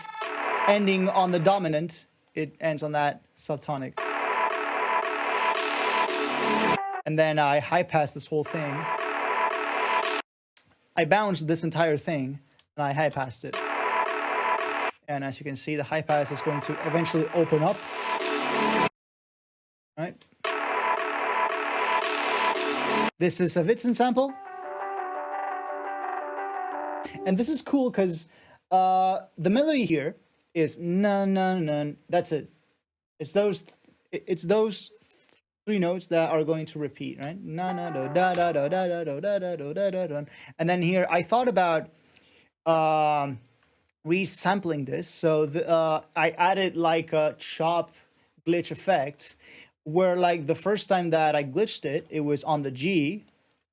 ending on the dominant, it ends on that subtonic. And then I high pass this whole thing. I bounced this entire thing, and I high passed it. And as you can see, the high pass is going to eventually open up. Right? This is a Vizzen sample. And this is cool because the melody here is na na na. That's it. It's those three notes that are going to repeat, right? Na na da da da da da da da da da da da. And then here I thought about resampling this. So I added like a chop glitch effect where like the first time that I glitched it, it was on the G.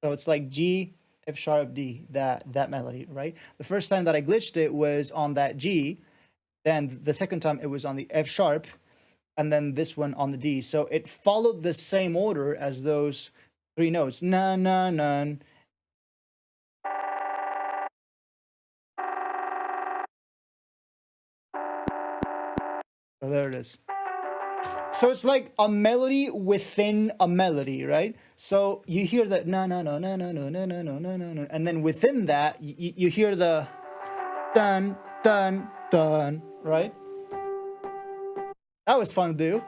So it's like G, F sharp, D, that melody, right? The first time that I glitched it was on that G. Then the second time it was on the F sharp, and then this one on the D. So it followed the same order as those three notes. Na, na, na. So there it is. So it's like a melody within a melody, right? So you hear that na na na na na na na na na na na, and then within that you hear the dun dun dun, right? That was fun to do.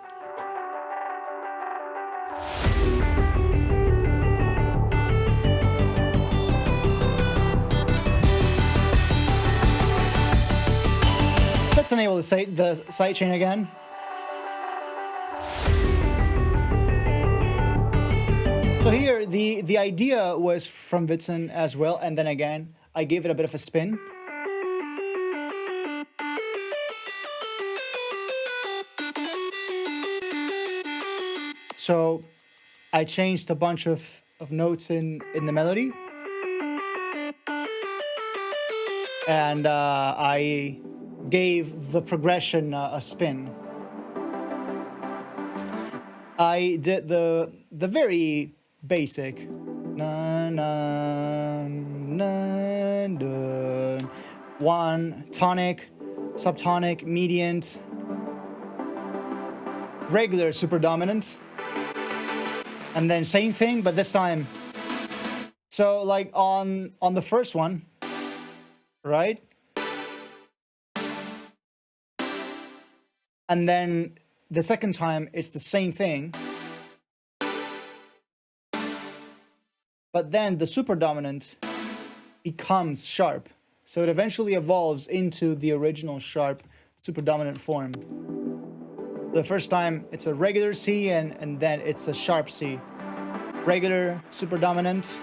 Let's enable the sidechain again. So here, the idea was from Vizzen as well, and then again, I gave it a bit of a spin. So I changed a bunch of notes in the melody. And I gave the progression a spin. I did the very basic na na na na, one tonic, subtonic, median, regular super dominant, and then same thing, but this time. So like on the first one, right? And then the second time it's the same thing. But then the super dominant becomes sharp. So it eventually evolves into the original sharp super dominant form. The first time it's a regular C and then it's a sharp C. Regular super dominant,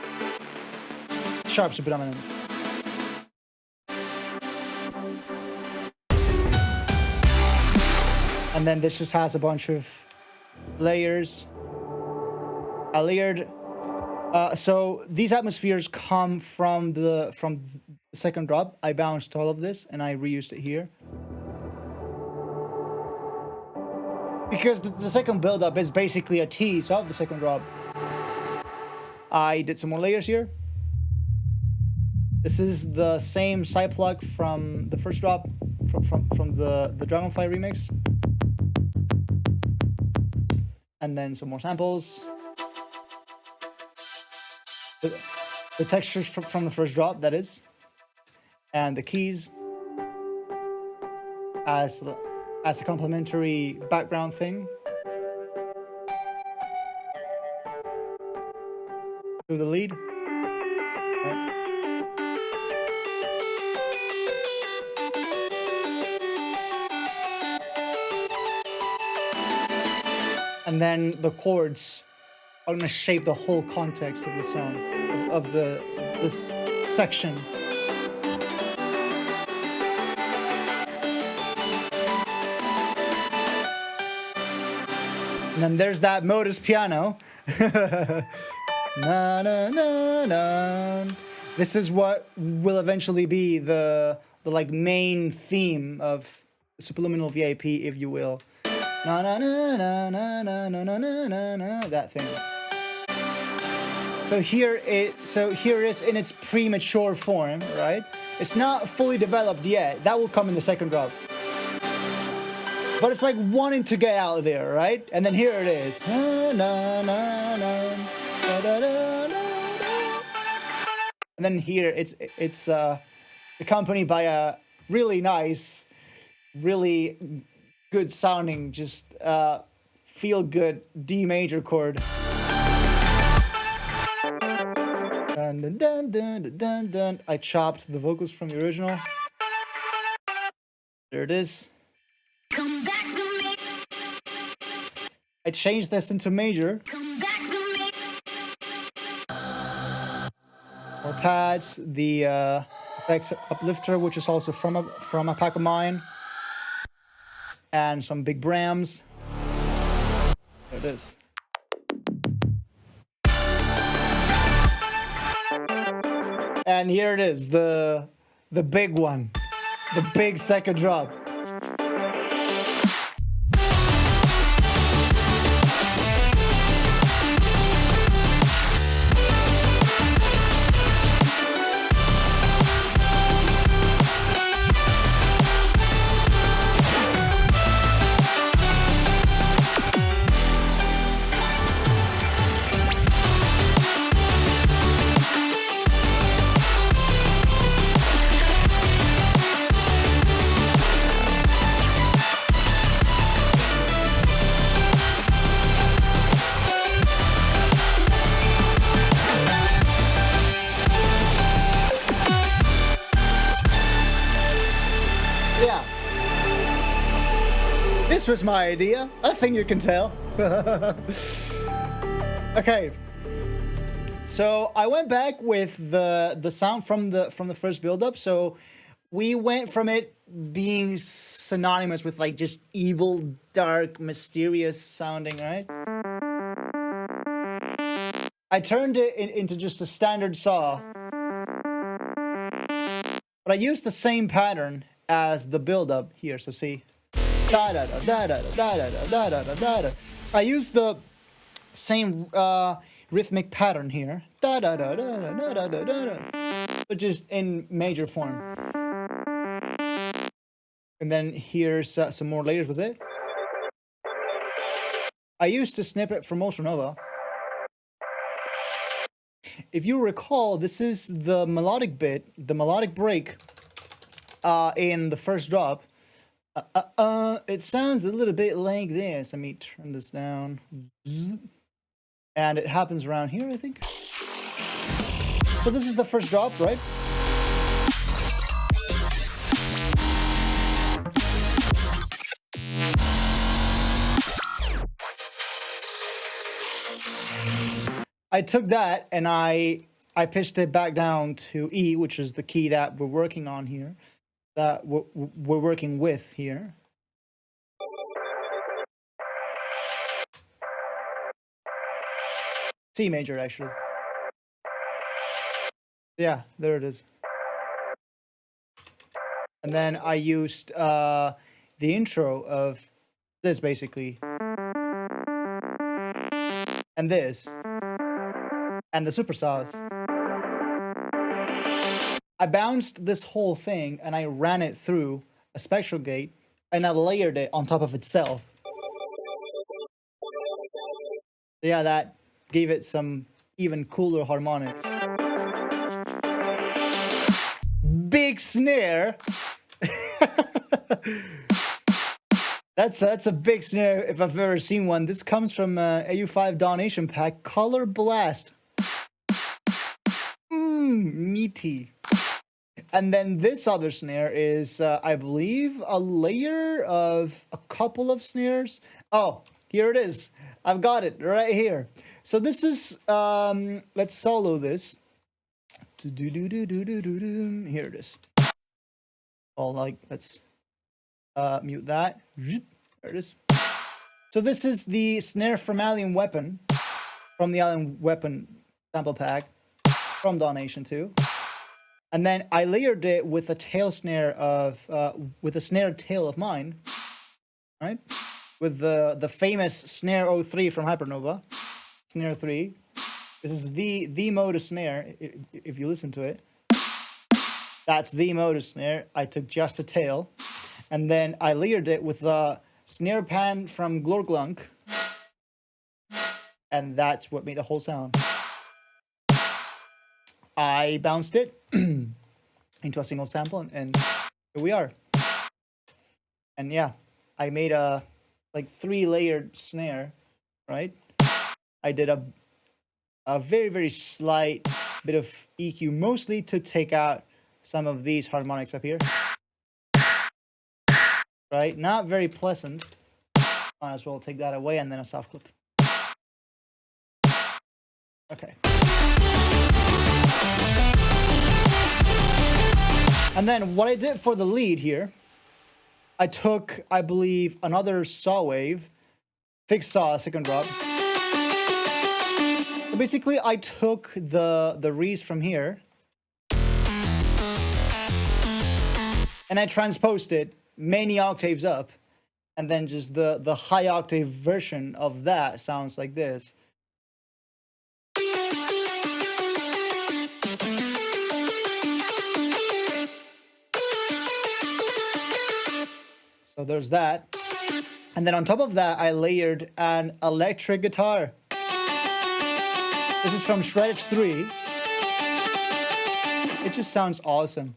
sharp super dominant. And then this just has a bunch of layers. I layered. So these atmospheres come from the second drop. I bounced all of this and I reused it here. Because the second buildup is basically a tease of the second drop. I did some more layers here. This is the same side plug from the first drop, from the Dragonfly remix. And then some more samples. The textures from the first drop, that is. And the keys as a complementary background thing. To the lead. Right. And then the chords are going to shape the whole context of the song, of this section. And then there's that modus piano. Na, na, na, na. This is what will eventually be the like main theme of Superluminal VIP, if you will. Na na na na na na na na na na, that thing. So here it is in its premature form, right? It's not fully developed yet. That will come in the second drop. But it's like wanting to get out there, right? And then here it is. Na, na, na, na, da, da, da, da. And then here it's accompanied by a really nice, really good sounding, just feel good D major chord. Dun, dun, dun, dun, dun, dun. I chopped the vocals from the original. There it is. Come back to me. I changed this into major. Come back to me. More pads, the effects uplifter, which is also from a pack of mine, and some big brams. There it is. And here it is, the big one, the big second drop. Yeah. This was my idea. I think you can tell. Okay. So I went back with the sound from the first build-up. So we went from it being synonymous with like just evil, dark, mysterious sounding, right? I turned it into just a standard saw. But I used the same pattern as the build-up here. So see, da da da da da da da da da da da. I used the same rhythmic pattern here, da da da da da da da da, but just in major form. And then here's some more layers with it. I used a snippet from Ultranova. If you recall, this is the melodic bit, the melodic break in the first drop. It sounds a little bit like this. Let me turn this down. And it happens around here, I think. So this is the first drop, right? I took that and I pitched it back down to E, which is the key that we're working on here, that we're working with here. C major, actually. Yeah, there it is. And then I used the intro of this, basically. And this. And the super saws. I bounced this whole thing and I ran it through a spectral gate and I layered it on top of itself. So yeah, that gave it some even cooler harmonics. Big snare. That's a big snare if I've ever seen one. This comes from AU5 Donation Pack, Color Blast. Meaty. And then this other snare is, I believe, a layer of a couple of snares. Oh, here it is. I've got it right here. So this is, let's solo this. Here it is. Oh, like, let's mute that. There it is. So this is the snare from Alien Weapon, from the Alien Weapon sample pack, from Donation 2. And then I layered it with a tail snare of, with a snare tail of mine, right? With the famous snare 03 from Hypernova, snare 3. This is the modus snare, if you listen to it. That's the modus snare. I took just the tail, and then I layered it with the snare pan from Glorglunk, and that's what made the whole sound. I bounced it into a single sample, and here we are. And yeah, I made a like 3-layered snare, right? I did a very, very slight bit of EQ, mostly to take out some of these harmonics up here. Right? Not very pleasant. Might as well take that away, and then a soft clip. Okay. And then what I did for the lead here, I took, I believe, another saw wave, thick saw, second drop. So basically, I took the Reese from here, and I transposed it many octaves up, and then just the high octave version of that sounds like this. So there's that. And then on top of that, I layered an electric guitar. This is from Shreddage 3. It just sounds awesome.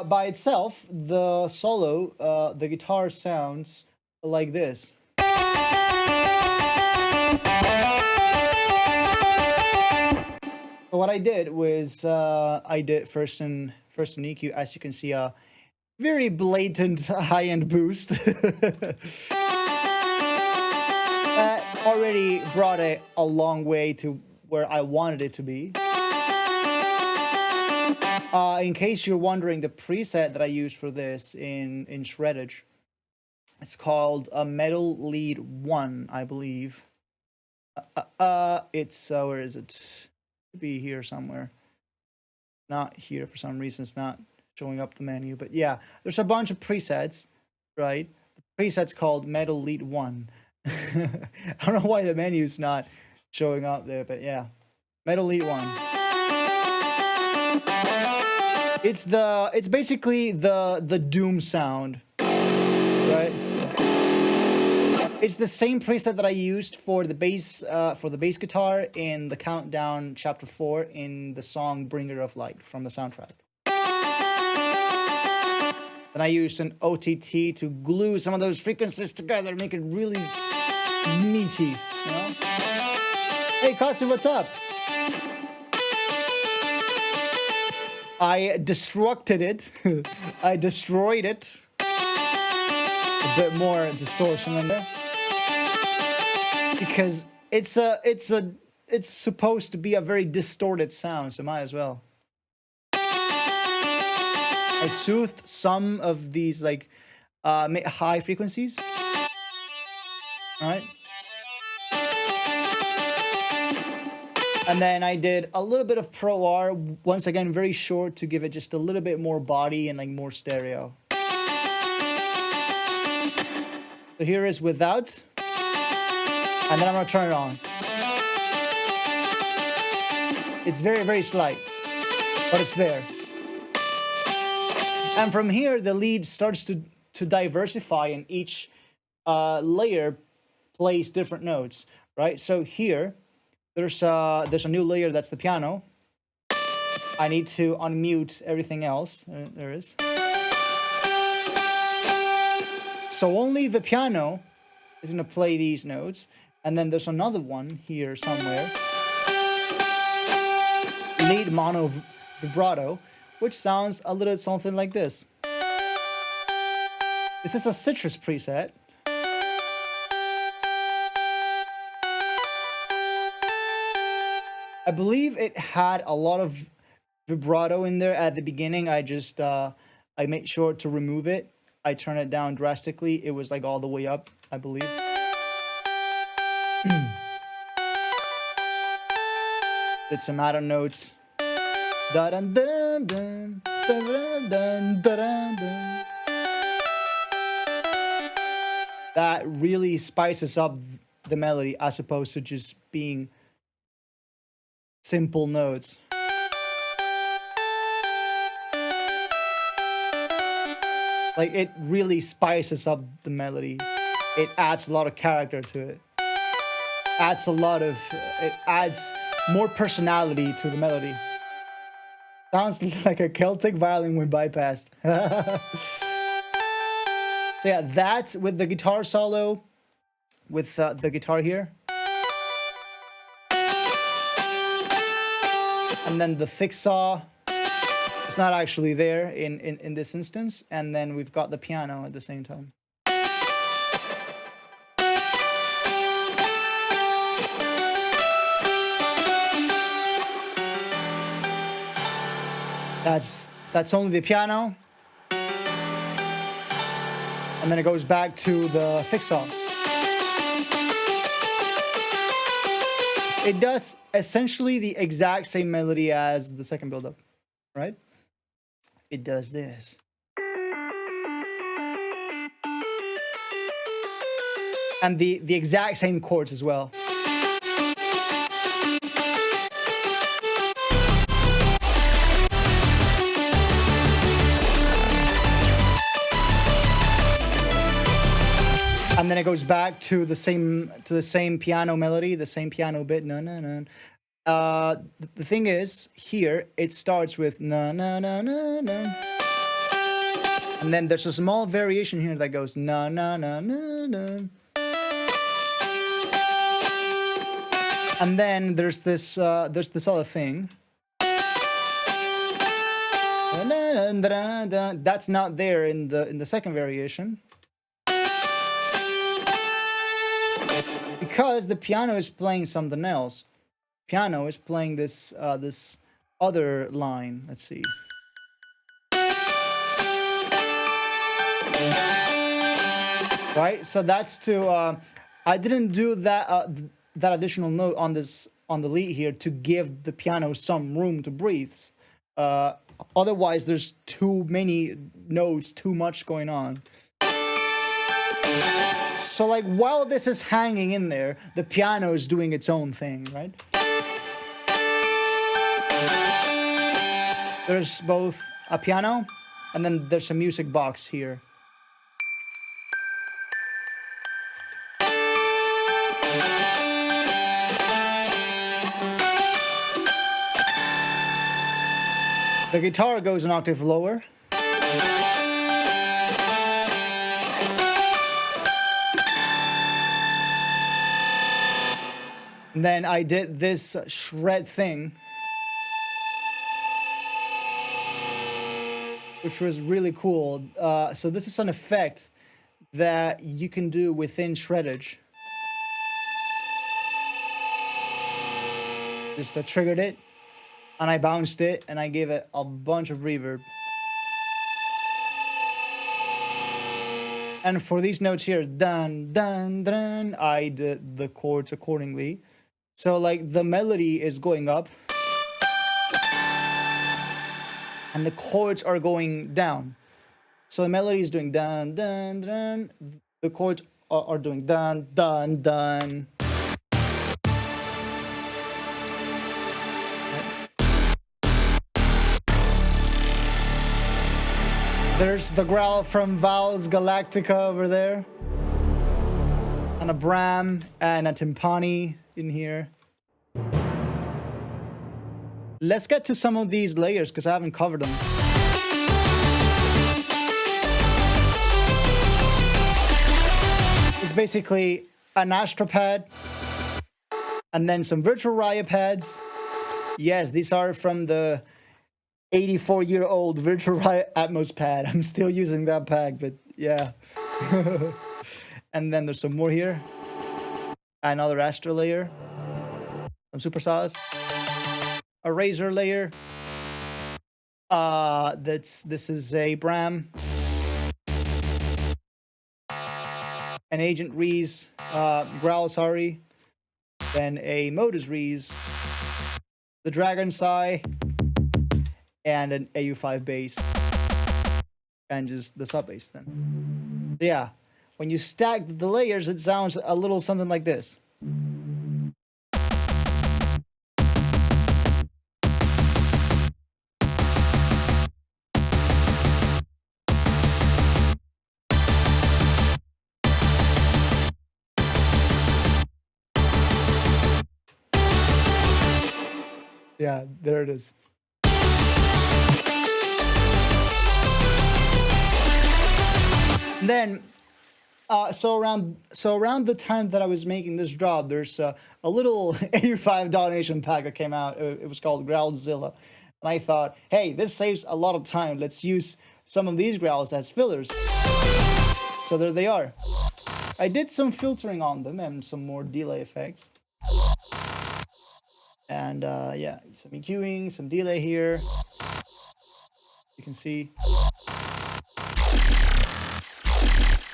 By itself, the solo, the guitar sounds like this. So what I did was I did first in EQ, as you can see, a very blatant high-end boost. That already brought it a long way to where I wanted it to be. In case you're wondering, the preset that I used for this in Shreddage, it's called a Metal Lead 1, I believe. It's where is it? Could be here somewhere. Not here for some reason. It's not showing up the menu, but yeah, there's a bunch of presets, right? The preset's called Metal Lead 1. I don't know why the menu's not showing up there, but yeah, Metal Lead 1. It's basically the Doom sound, right? It's the same preset that I used for the bass guitar in the Countdown Chapter 4 in the song Bringer of Light from the soundtrack. Then I used an OTT to glue some of those frequencies together and make it really meaty, you know? Hey, Cosby, what's up? I destructed it. I destroyed it. A bit more distortion in there. Because it's supposed to be a very distorted sound, so might as well. I soothed some of these like high frequencies. All right. And then I did a little bit of Pro R, once again, very short to give it just a little bit more body and like more stereo. So here is without, and then I'm gonna turn it on. It's very, very slight, but it's there. And from here, the lead starts to diversify, and each layer plays different notes, right? So here, there's a new layer that's the piano. I need to unmute everything else. There is. So only the piano is gonna play these notes, and then there's another one here somewhere. Lead mono vibrato, which sounds a little something like this. This is a Citrus preset. I believe it had a lot of vibrato in there at the beginning. I just, I made sure to remove it. I turned it down drastically. It was like all the way up, I believe. Did some add-on notes. Dun, dun, dun, dun, dun, dun, dun. That really spices up the melody as opposed to just being simple notes. Like, it really spices up the melody. It adds a lot of character to it. It adds more personality to the melody. Sounds like a Celtic violin when bypassed. So yeah, that with the guitar solo, with the guitar here. And then the thick saw, it's not actually there in this instance. And then we've got the piano at the same time. That's only the piano. And then it goes back to the fix off. It does essentially the exact same melody as the second build-up, right? It does this. And the exact same chords as well. And then it goes back to the same piano melody, the same piano bit. No, no, no. The thing is, here it starts with na na na na na, and then there's a small variation here that goes na na na na na, and then there's this other thing. That's not there in the second variation. Because the piano is playing something else. Piano is playing this this other line. Let's see. Right. So that's to. I didn't do that that additional note on the lead here to give the piano some room to breathe. Otherwise, there's too many notes, too much going on. So like while this is hanging in there, the piano is doing its own thing, right? There's both a piano and then there's a music box here. The guitar goes an octave lower. And then I did this shred thing, which was really cool. So this is an effect that you can do within shreddage. Just I triggered it, and I bounced it, and I gave it a bunch of reverb. And for these notes here, dun, dun, dun, I did the chords accordingly. So like the melody is going up and the chords are going down. So the melody is doing dun, dun, dun. The chords are doing dun, dun, dun. There's the growl from Val's Galactica over there. And a Bram and a timpani in here. Let's get to some of these layers because I haven't covered them. It's basically an Astropad and then some virtual riot pads. Yes, these are from the 84-year-old virtual riot Atmos pad. I'm still using that pack, but yeah. And then there's some more here. Another Astro layer. Some super saws. A Razor layer. This is a Bram. An Agent Rees, Growl, sorry. Then a Modus Rees. The Dragon Sigh. And an AU5 bass. And just the sub bass then. Yeah. When you stack the layers, it sounds a little something like this. Yeah, there it is. And then, so around the time that I was making this drop, there's a little AU5 donation pack that came out. It was called Growlzilla. And I thought, hey, this saves a lot of time. Let's use some of these growls as fillers. So there they are. I did some filtering on them and some more delay effects. And yeah, some EQing, some delay here. You can see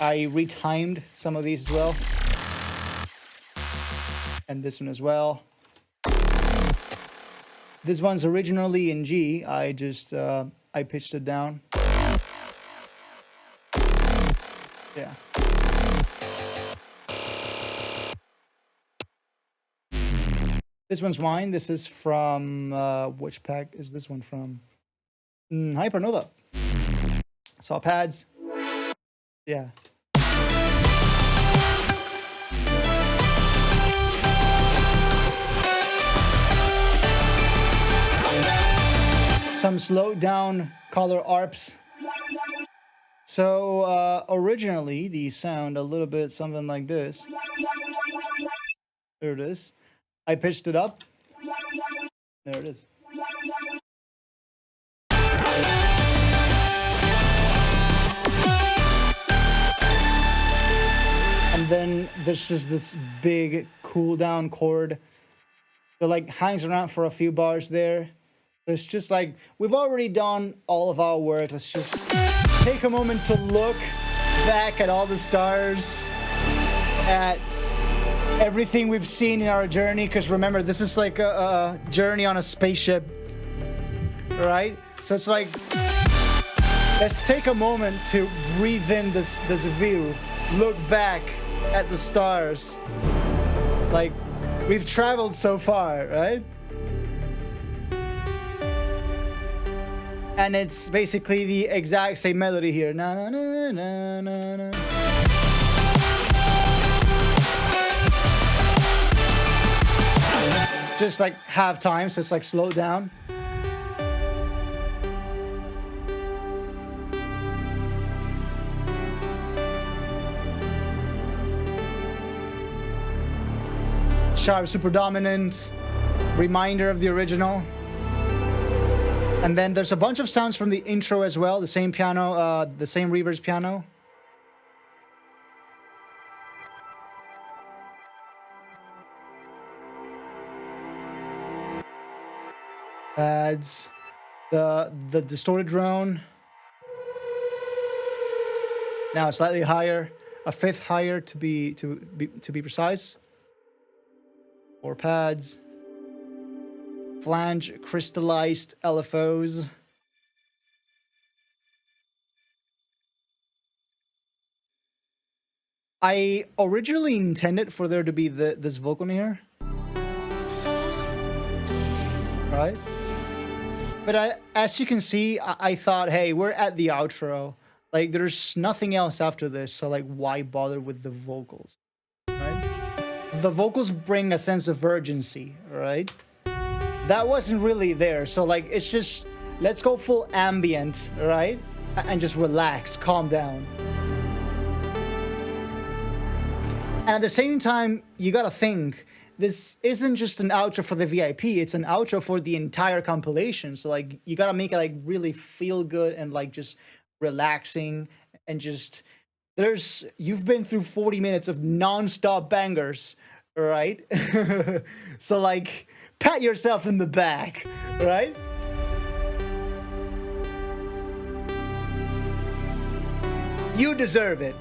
I retimed some of these as well. And this one as well. This one's originally in G. I just, I pitched it down. Yeah. This one's mine. This is from, which pack is this one from? Hypernova. Saw pads. Yeah. Some slowed down color ARPs. So originally these sound a little bit something like this. There it is. I pitched it up. There it is. And then there's just this big cool down chord that like hangs around for a few bars there. It's just like, we've already done all of our work. Let's just take a moment to look back at all the stars, at everything we've seen in our journey. Because remember, this is like a journey on a spaceship, right? So it's like, let's take a moment to breathe in this view, look back at the stars. Like, we've traveled so far, right? And it's basically the exact same melody here. Na na na na na na. Just like half time, so it's like slowed down. Sharp, super dominant, reminder of the original. And then there's a bunch of sounds from the intro as well. The same piano, the same reverse piano. Pads, the distorted drone. Now slightly higher, a fifth higher to be precise. 4 pads. Flange crystallized LFOs. I originally intended for there to be this vocal here, right? But as you can see, I thought, hey, we're at the outro. Like, there's nothing else after this, so like, why bother with the vocals, right? The vocals bring a sense of urgency, right? That wasn't really there, so like, it's just, let's go full ambient, right? And just relax, calm down. And at the same time, you gotta think, this isn't just an outro for the VIP, it's an outro for the entire compilation. So like, you gotta make it like really feel good and like just relaxing and just, you've been through 40 minutes of non-stop bangers, right? So like, pat yourself in the back, right? You deserve it.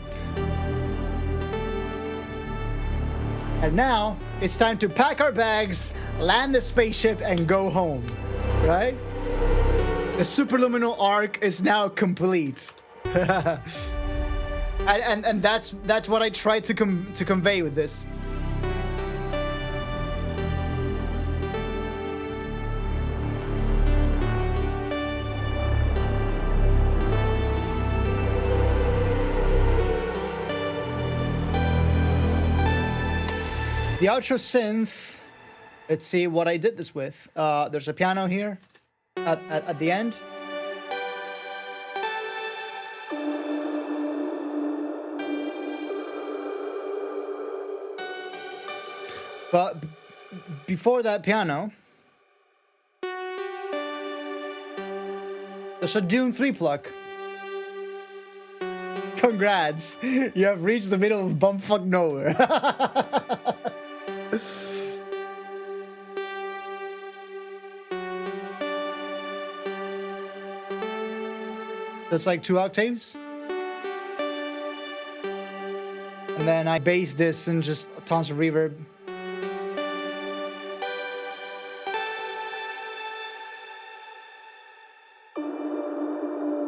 And now, it's time to pack our bags, land the spaceship, and go home, right? The Superluminal arc is now complete. and that's what I tried to convey with this. The outro synth, let's see what I did this with. There's a piano here at the end. But before that piano, there's a Dune 3 pluck. Congrats, you have reached the middle of bumfuck nowhere. That's like 2 octaves. And then I bass this and just tons of reverb.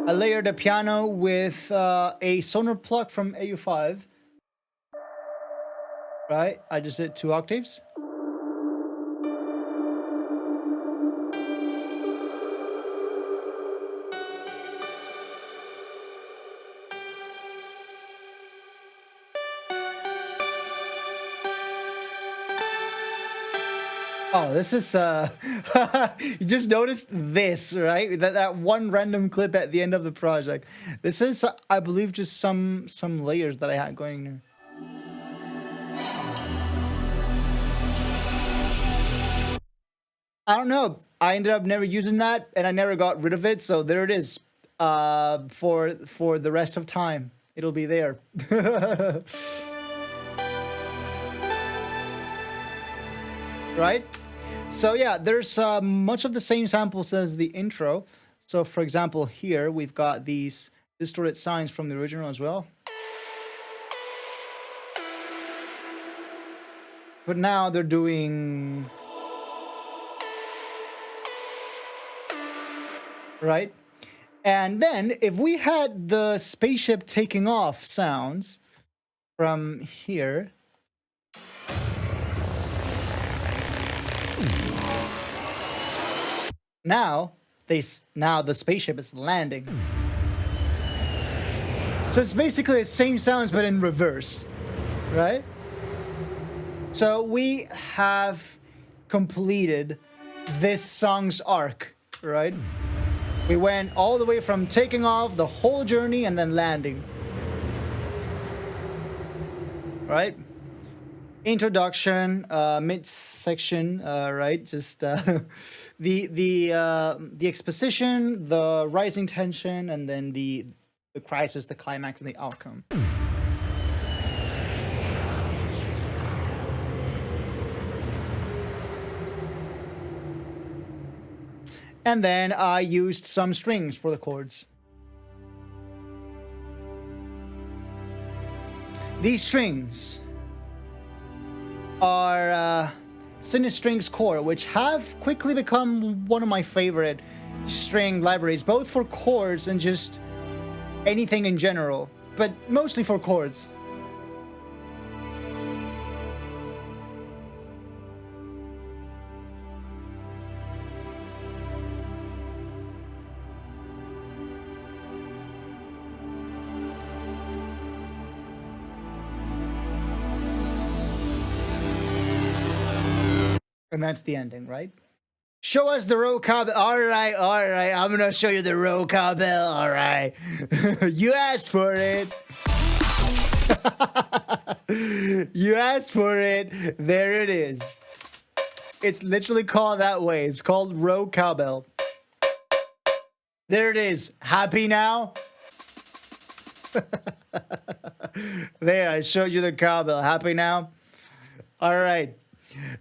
I layered the piano with a sonar plug from AU5. Right? I just did 2 octaves. Oh, this is you just noticed this, right? That one random clip at the end of the project. This is, I believe, just some layers that I had going there. I don't know. I ended up never using that, and I never got rid of it. So there it is. For the rest of time, it'll be there. Right? So yeah, there's much of the same samples as the intro. So for example, here we've got these distorted signs from the original as well. But now they're doing... Right? And then if we had the spaceship taking off sounds from here... Now the spaceship is landing. So it's basically the same sounds but in reverse, right? So we have completed this song's arc, right? We went all the way from taking off, the whole journey, and then landing. Right? Introduction, mid-section, right? Just the exposition, the rising tension, and then the crisis, the climax, and the outcome. And then I used some strings for the chords. These strings are Sinistrings Core, which have quickly become one of my favorite string libraries, both for chords and just anything in general, but mostly for chords. And that's the ending, right? Show us the row cowbell. All right. I'm gonna show you the row cowbell. All right. You asked for it. You asked for it. There it is. It's literally called that way. It's called row cowbell. There it is. Happy now? There, I showed you the cowbell. Happy now? All right.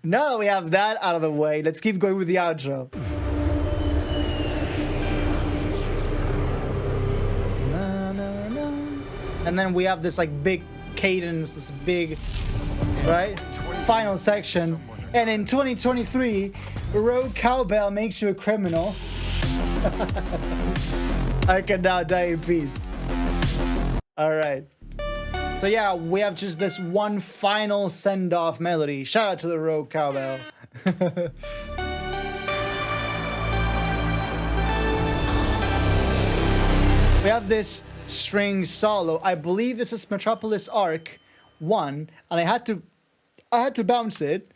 Now that we have that out of the way, let's keep going with the outro. Na, na, na. And then we have this like big cadence, this big, right? Final section. And in 2023, road cowbell makes you a criminal. I can now die in peace. All right. So yeah, we have just this one final send-off melody. Shout out to the road cowbell. We have this string solo. I believe this is Metropolis Arc 1, and I had to bounce it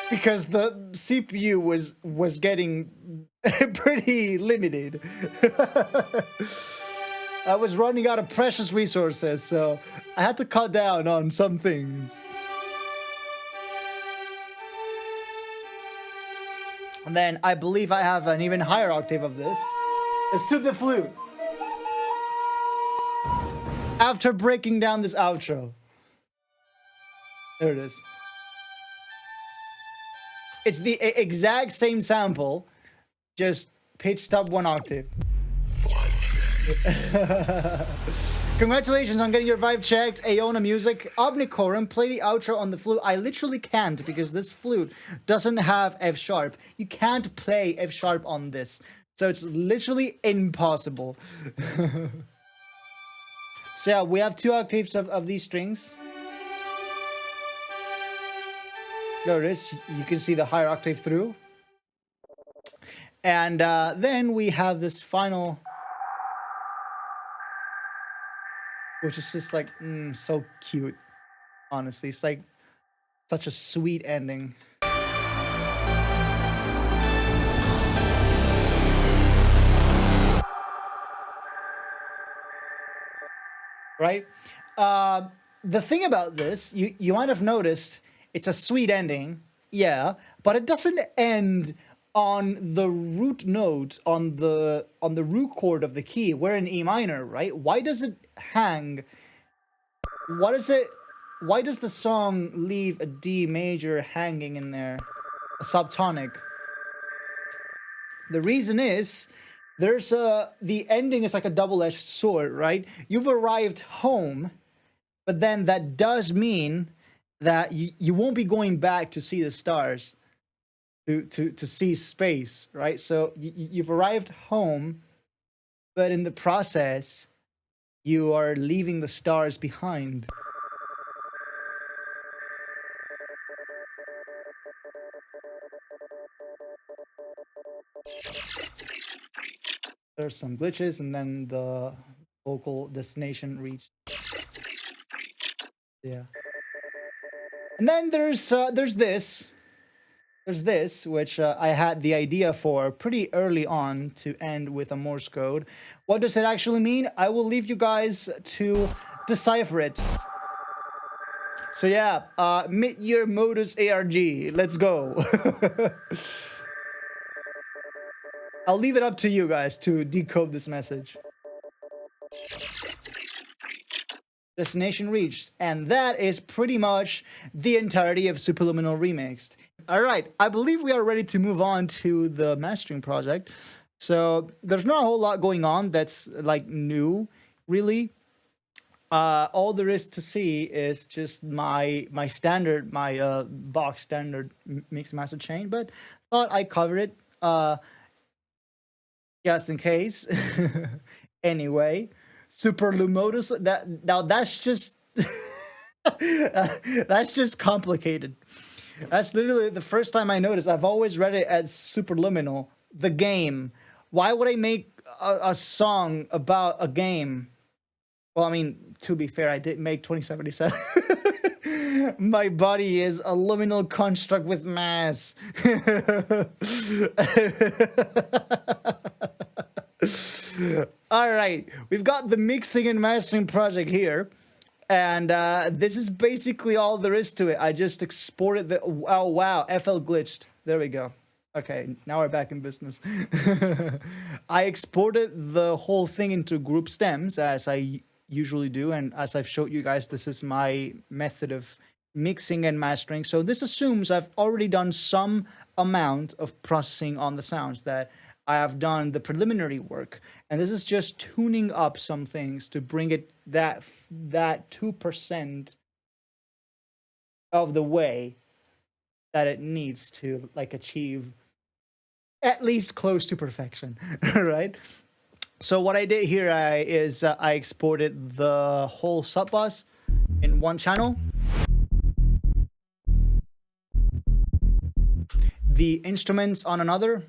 because the CPU was getting pretty limited. I was running out of precious resources, so I had to cut down on some things. And then I believe I have an even higher octave of this. It's to the flute. After breaking down this outro. There it is. It's the exact same sample, just pitched up one octave. Congratulations on getting your vibe checked. Aona Music. Omnicorum, play the outro on the flute. I literally can't because this flute doesn't have F sharp. You can't play F sharp on this. So it's literally impossible. So yeah, we have 2 octaves of these strings. There it is. You can see the higher octave through. And then we have this final, which is just like so cute. Honestly, it's like such a sweet ending. Right? The thing about this, you might have noticed, it's a sweet ending, yeah, but it doesn't end on the root note, on the root chord of the key. We're in E minor, right? Why does it hang? Why does the song leave a D major hanging in there? A subtonic. The reason is, there's the ending is like a double-edged sword, right? You've arrived home, but then that does mean that you won't be going back to see the stars, to see space, right? So you've arrived home, but in the process, you are leaving the stars behind. There's some glitches, and then the vocal destination reached. Yeah. And then there's this, which I had the idea for pretty early on to end with a Morse code. What does it actually mean? I will leave you guys to decipher it. So yeah, mid-year modus ARG. Let's go. I'll leave it up to you guys to decode this message. Destination reached. And that is pretty much the entirety of Superluminal Remixed. Alright, I believe we are ready to move on to the mastering project. So there's not a whole lot going on that's like new, really. All there is to see is just my standard, box standard mix and master chain, but thought I covered it just in case. Anyway, Superluminal, that's just that's just complicated. That's literally the first time I noticed. I've always read it as Superluminal, the game. Why would I make a song about a game? Well, I mean, to be fair, I did make 2077. My body is a luminal construct with mass. All right, we've got the mixing and mastering project here. And this is basically all there is to it. I just exported the... Oh, wow. FL glitched. There we go. Okay, now we're back in business. I exported the whole thing into group stems, as I usually do. And as I've showed you guys, this is my method of mixing and mastering. So this assumes I've already done some amount of processing on the sounds, that I have done the preliminary work, and this is just tuning up some things to bring it that 2% of the way that it needs to like achieve at least close to perfection, right? So what I did here is I exported the whole sub bus in one channel, the instruments on another.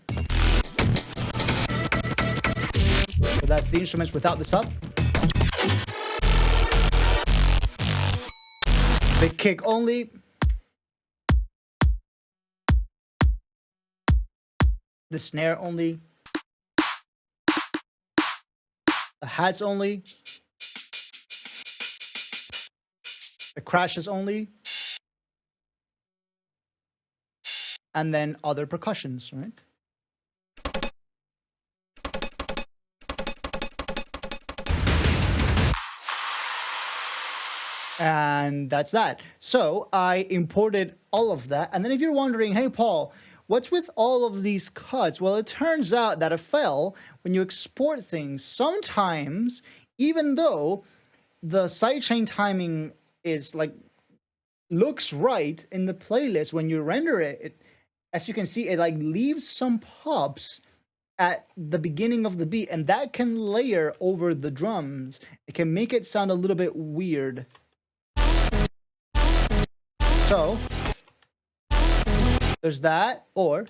So that's the instruments without the sub. The kick only. The snare only. The hats only. The crashes only. And then other percussions, right? And that's that. So I imported all of that. And then if you're wondering, hey, Paul, what's with all of these cuts? Well, it turns out that a file, when you export things, sometimes, even though the sidechain timing is like looks right in the playlist, when you render it, as you can see, it like leaves some pops at the beginning of the beat, and that can layer over the drums. It can make it sound a little bit weird. So there's that, or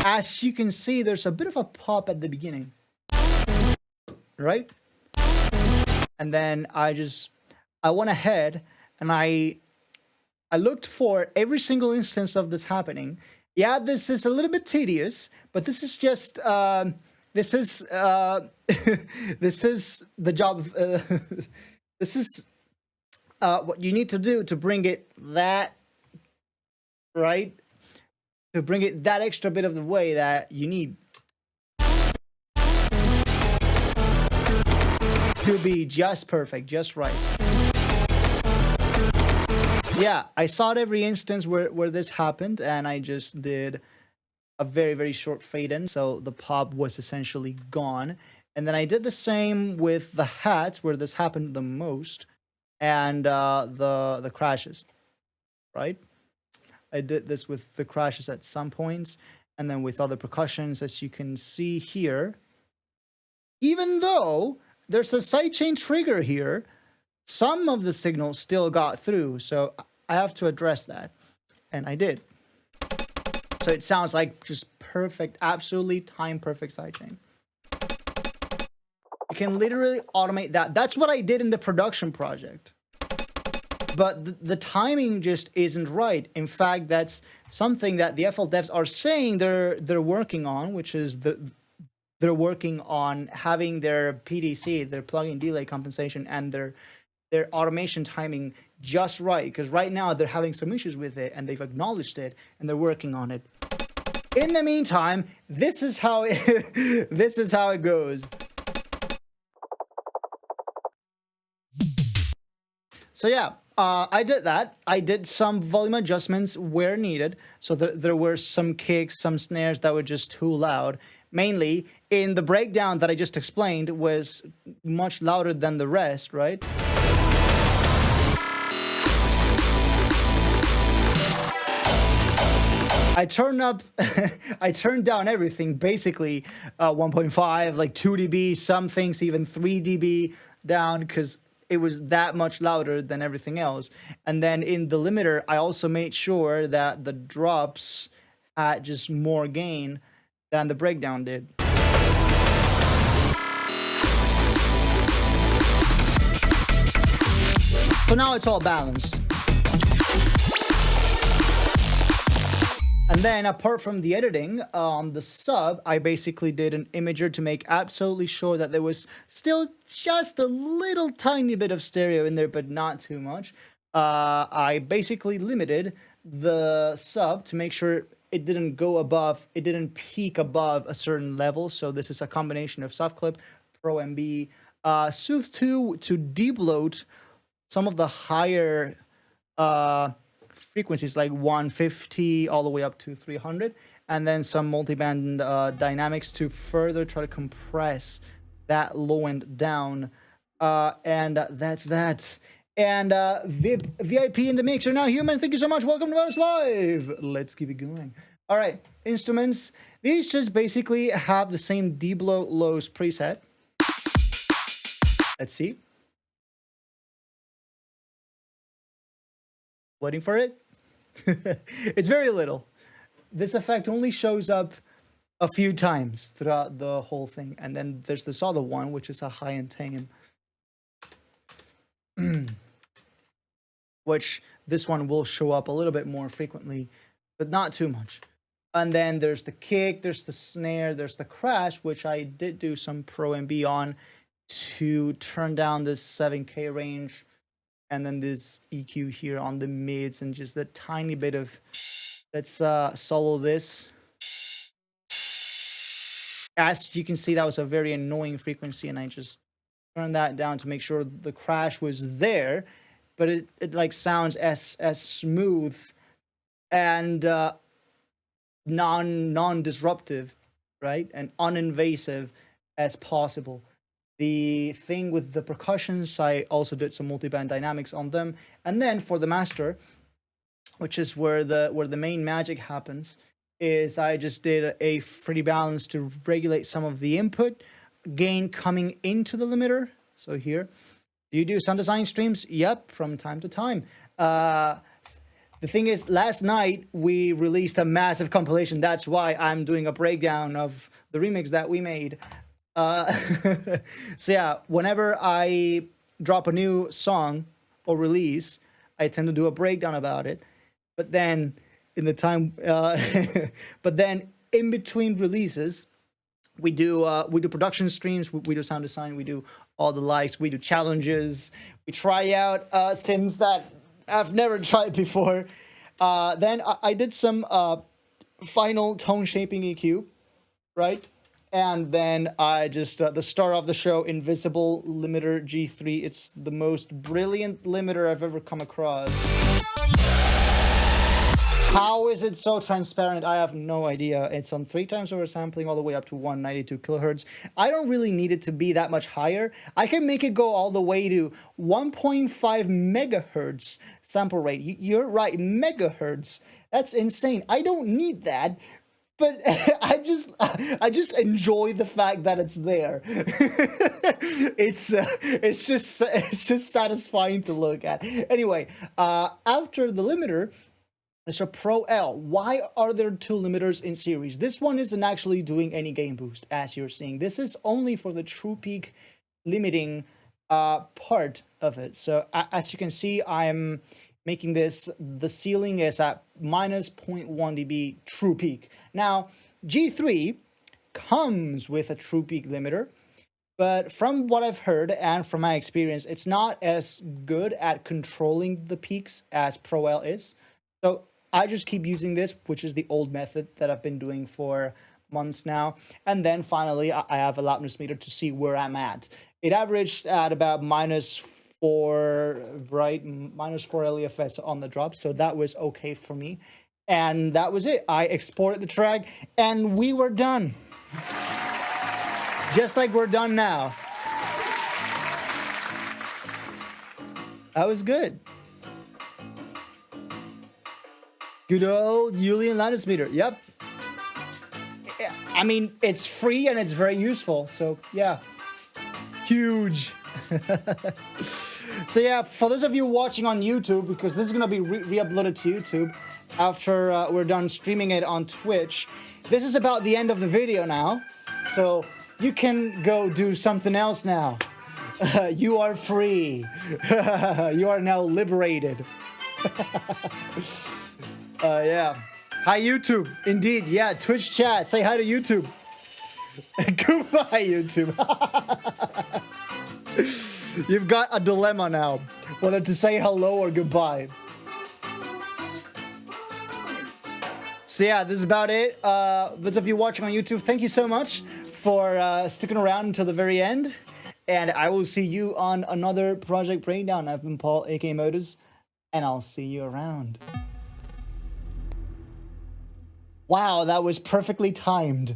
as you can see, there's a bit of a pop at the beginning, right? And then I went ahead and I looked for every single instance of this happening. Yeah, this is a little bit tedious, but this is just this is this is the job of, this is what you need to do to bring it that right, to bring it that extra bit of the way that you need to be just perfect, just right. Yeah, I saw every instance where this happened, and I just did a very, very short fade in, so the pop was essentially gone. And then I did the same with the hats, where this happened the most, and the crashes, right? I did this with the crashes at some points, and then with other percussions, as you can see here. Even though there's a sidechain trigger here, some of the signals still got through, so I have to address that, and I did. So it sounds like just perfect, absolutely time perfect sidechain. You can literally automate that. That's what I did in the production project. But the timing just isn't right. In fact, that's something that the FL devs are saying they're working on, which is they're working on having their PDC, their plugin delay compensation, and their automation timing just right, because right now they're having some issues with it, and they've acknowledged it, and they're working on it. In the meantime, this is how it this is how it goes. So yeah, I did that. I did some volume adjustments where needed. So there were some kicks, some snares that were just too loud. Mainly in the breakdown that I just explained was much louder than the rest, right? I turned up, I turned down everything, basically 1.5, like 2 dB, some things even 3 dB down, because it was that much louder than everything else. And then in the limiter, I also made sure that the drops had just more gain than the breakdown did. So now it's all balanced. And then apart from the editing, on the sub, I basically did an imager to make absolutely sure that there was still just a little tiny bit of stereo in there, but not too much. I basically limited the sub to make sure it didn't go above, it didn't peak above a certain level. So this is a combination of soft clip, Pro MB, Soothe 2 to debloat some of the higher frequencies, like 150 all the way up to 300, and then some multiband dynamics to further try to compress that low end down. And that's that. And VIP in the mix are now human. Thank you so much. Welcome to us live. Let's keep it going. All right, instruments. These just basically have the same debloat lows preset. Let's see. Waiting for it. It's very little. This effect only shows up a few times throughout the whole thing. And then there's this other one, which is a high and tame. Which this one will show up a little bit more frequently, but not too much. And then there's the kick, there's the snare, there's the crash, which I did do some Pro MB on to turn down this 7K range. And then this EQ here on the mids, and just a tiny bit of, let's solo this. As you can see, that was a very annoying frequency, and I just turned that down to make sure the crash was there, but it like sounds as smooth and non-disruptive, right, and uninvasive as possible. The thing with the percussions, I also did some multiband dynamics on them, and then for the master, which is where the main magic happens, is I just did a free balance to regulate some of the input gain coming into the limiter. So here, do you do sound design streams? Yep, from time to time. The thing is, last night we released a massive compilation. That's why I'm doing a breakdown of the remix that we made. So yeah, whenever I drop a new song or release, I tend to do a breakdown about it. But then in the time, but then in between releases, we do production streams, we do sound design, we do all the likes, we do challenges, we try out synths that I've never tried before. Then I did some final tone shaping EQ, right? And then I just, the star of the show, Invisible Limiter G3. It's the most brilliant limiter I've ever come across. How is it so transparent? I have no idea. It's on 3 times oversampling all the way up to 192 kilohertz. I don't really need it to be that much higher. I can make it go all the way to 1.5 megahertz sample rate. You're right, megahertz. That's insane. I don't need that. But I just enjoy the fact that it's there. It's just satisfying to look at. Anyway, after the limiter, there's a Pro L. Why are there 2 limiters in series? This one isn't actually doing any gain boost, as you're seeing. This is only for the true peak limiting part of it. So as you can see, I'm making this, the ceiling is at minus 0.1 dB true peak. Now, G3 comes with a true peak limiter, but from what I've heard and from my experience, it's not as good at controlling the peaks as Pro L is. So I just keep using this, which is the old method that I've been doing for months now. And then finally, I have a loudness meter to see where I'm at. It averaged at about -4, right? -4 LEFS on the drop. So that was okay for me. And that was it. I exported the track and we were done. Just like we're done now. That was good. Good old Julian loudness meter. Yep. I mean, it's free and it's very useful. So yeah, huge. So yeah, for those of you watching on YouTube, because this is gonna be re-uploaded to YouTube after we're done streaming it on Twitch, this is about the end of the video now. So you can go do something else now. You are free. You are now liberated. Yeah. Hi, YouTube. Indeed. Yeah, Twitch chat. Say hi to YouTube. Goodbye, YouTube. You've got a dilemma now, whether to say hello or goodbye. So yeah, this is about it. Those of you watching on YouTube, thank you so much for sticking around until the very end. And I will see you on another project breakdown. I've been Paul, aka Modus, and I'll see you around. Wow, that was perfectly timed.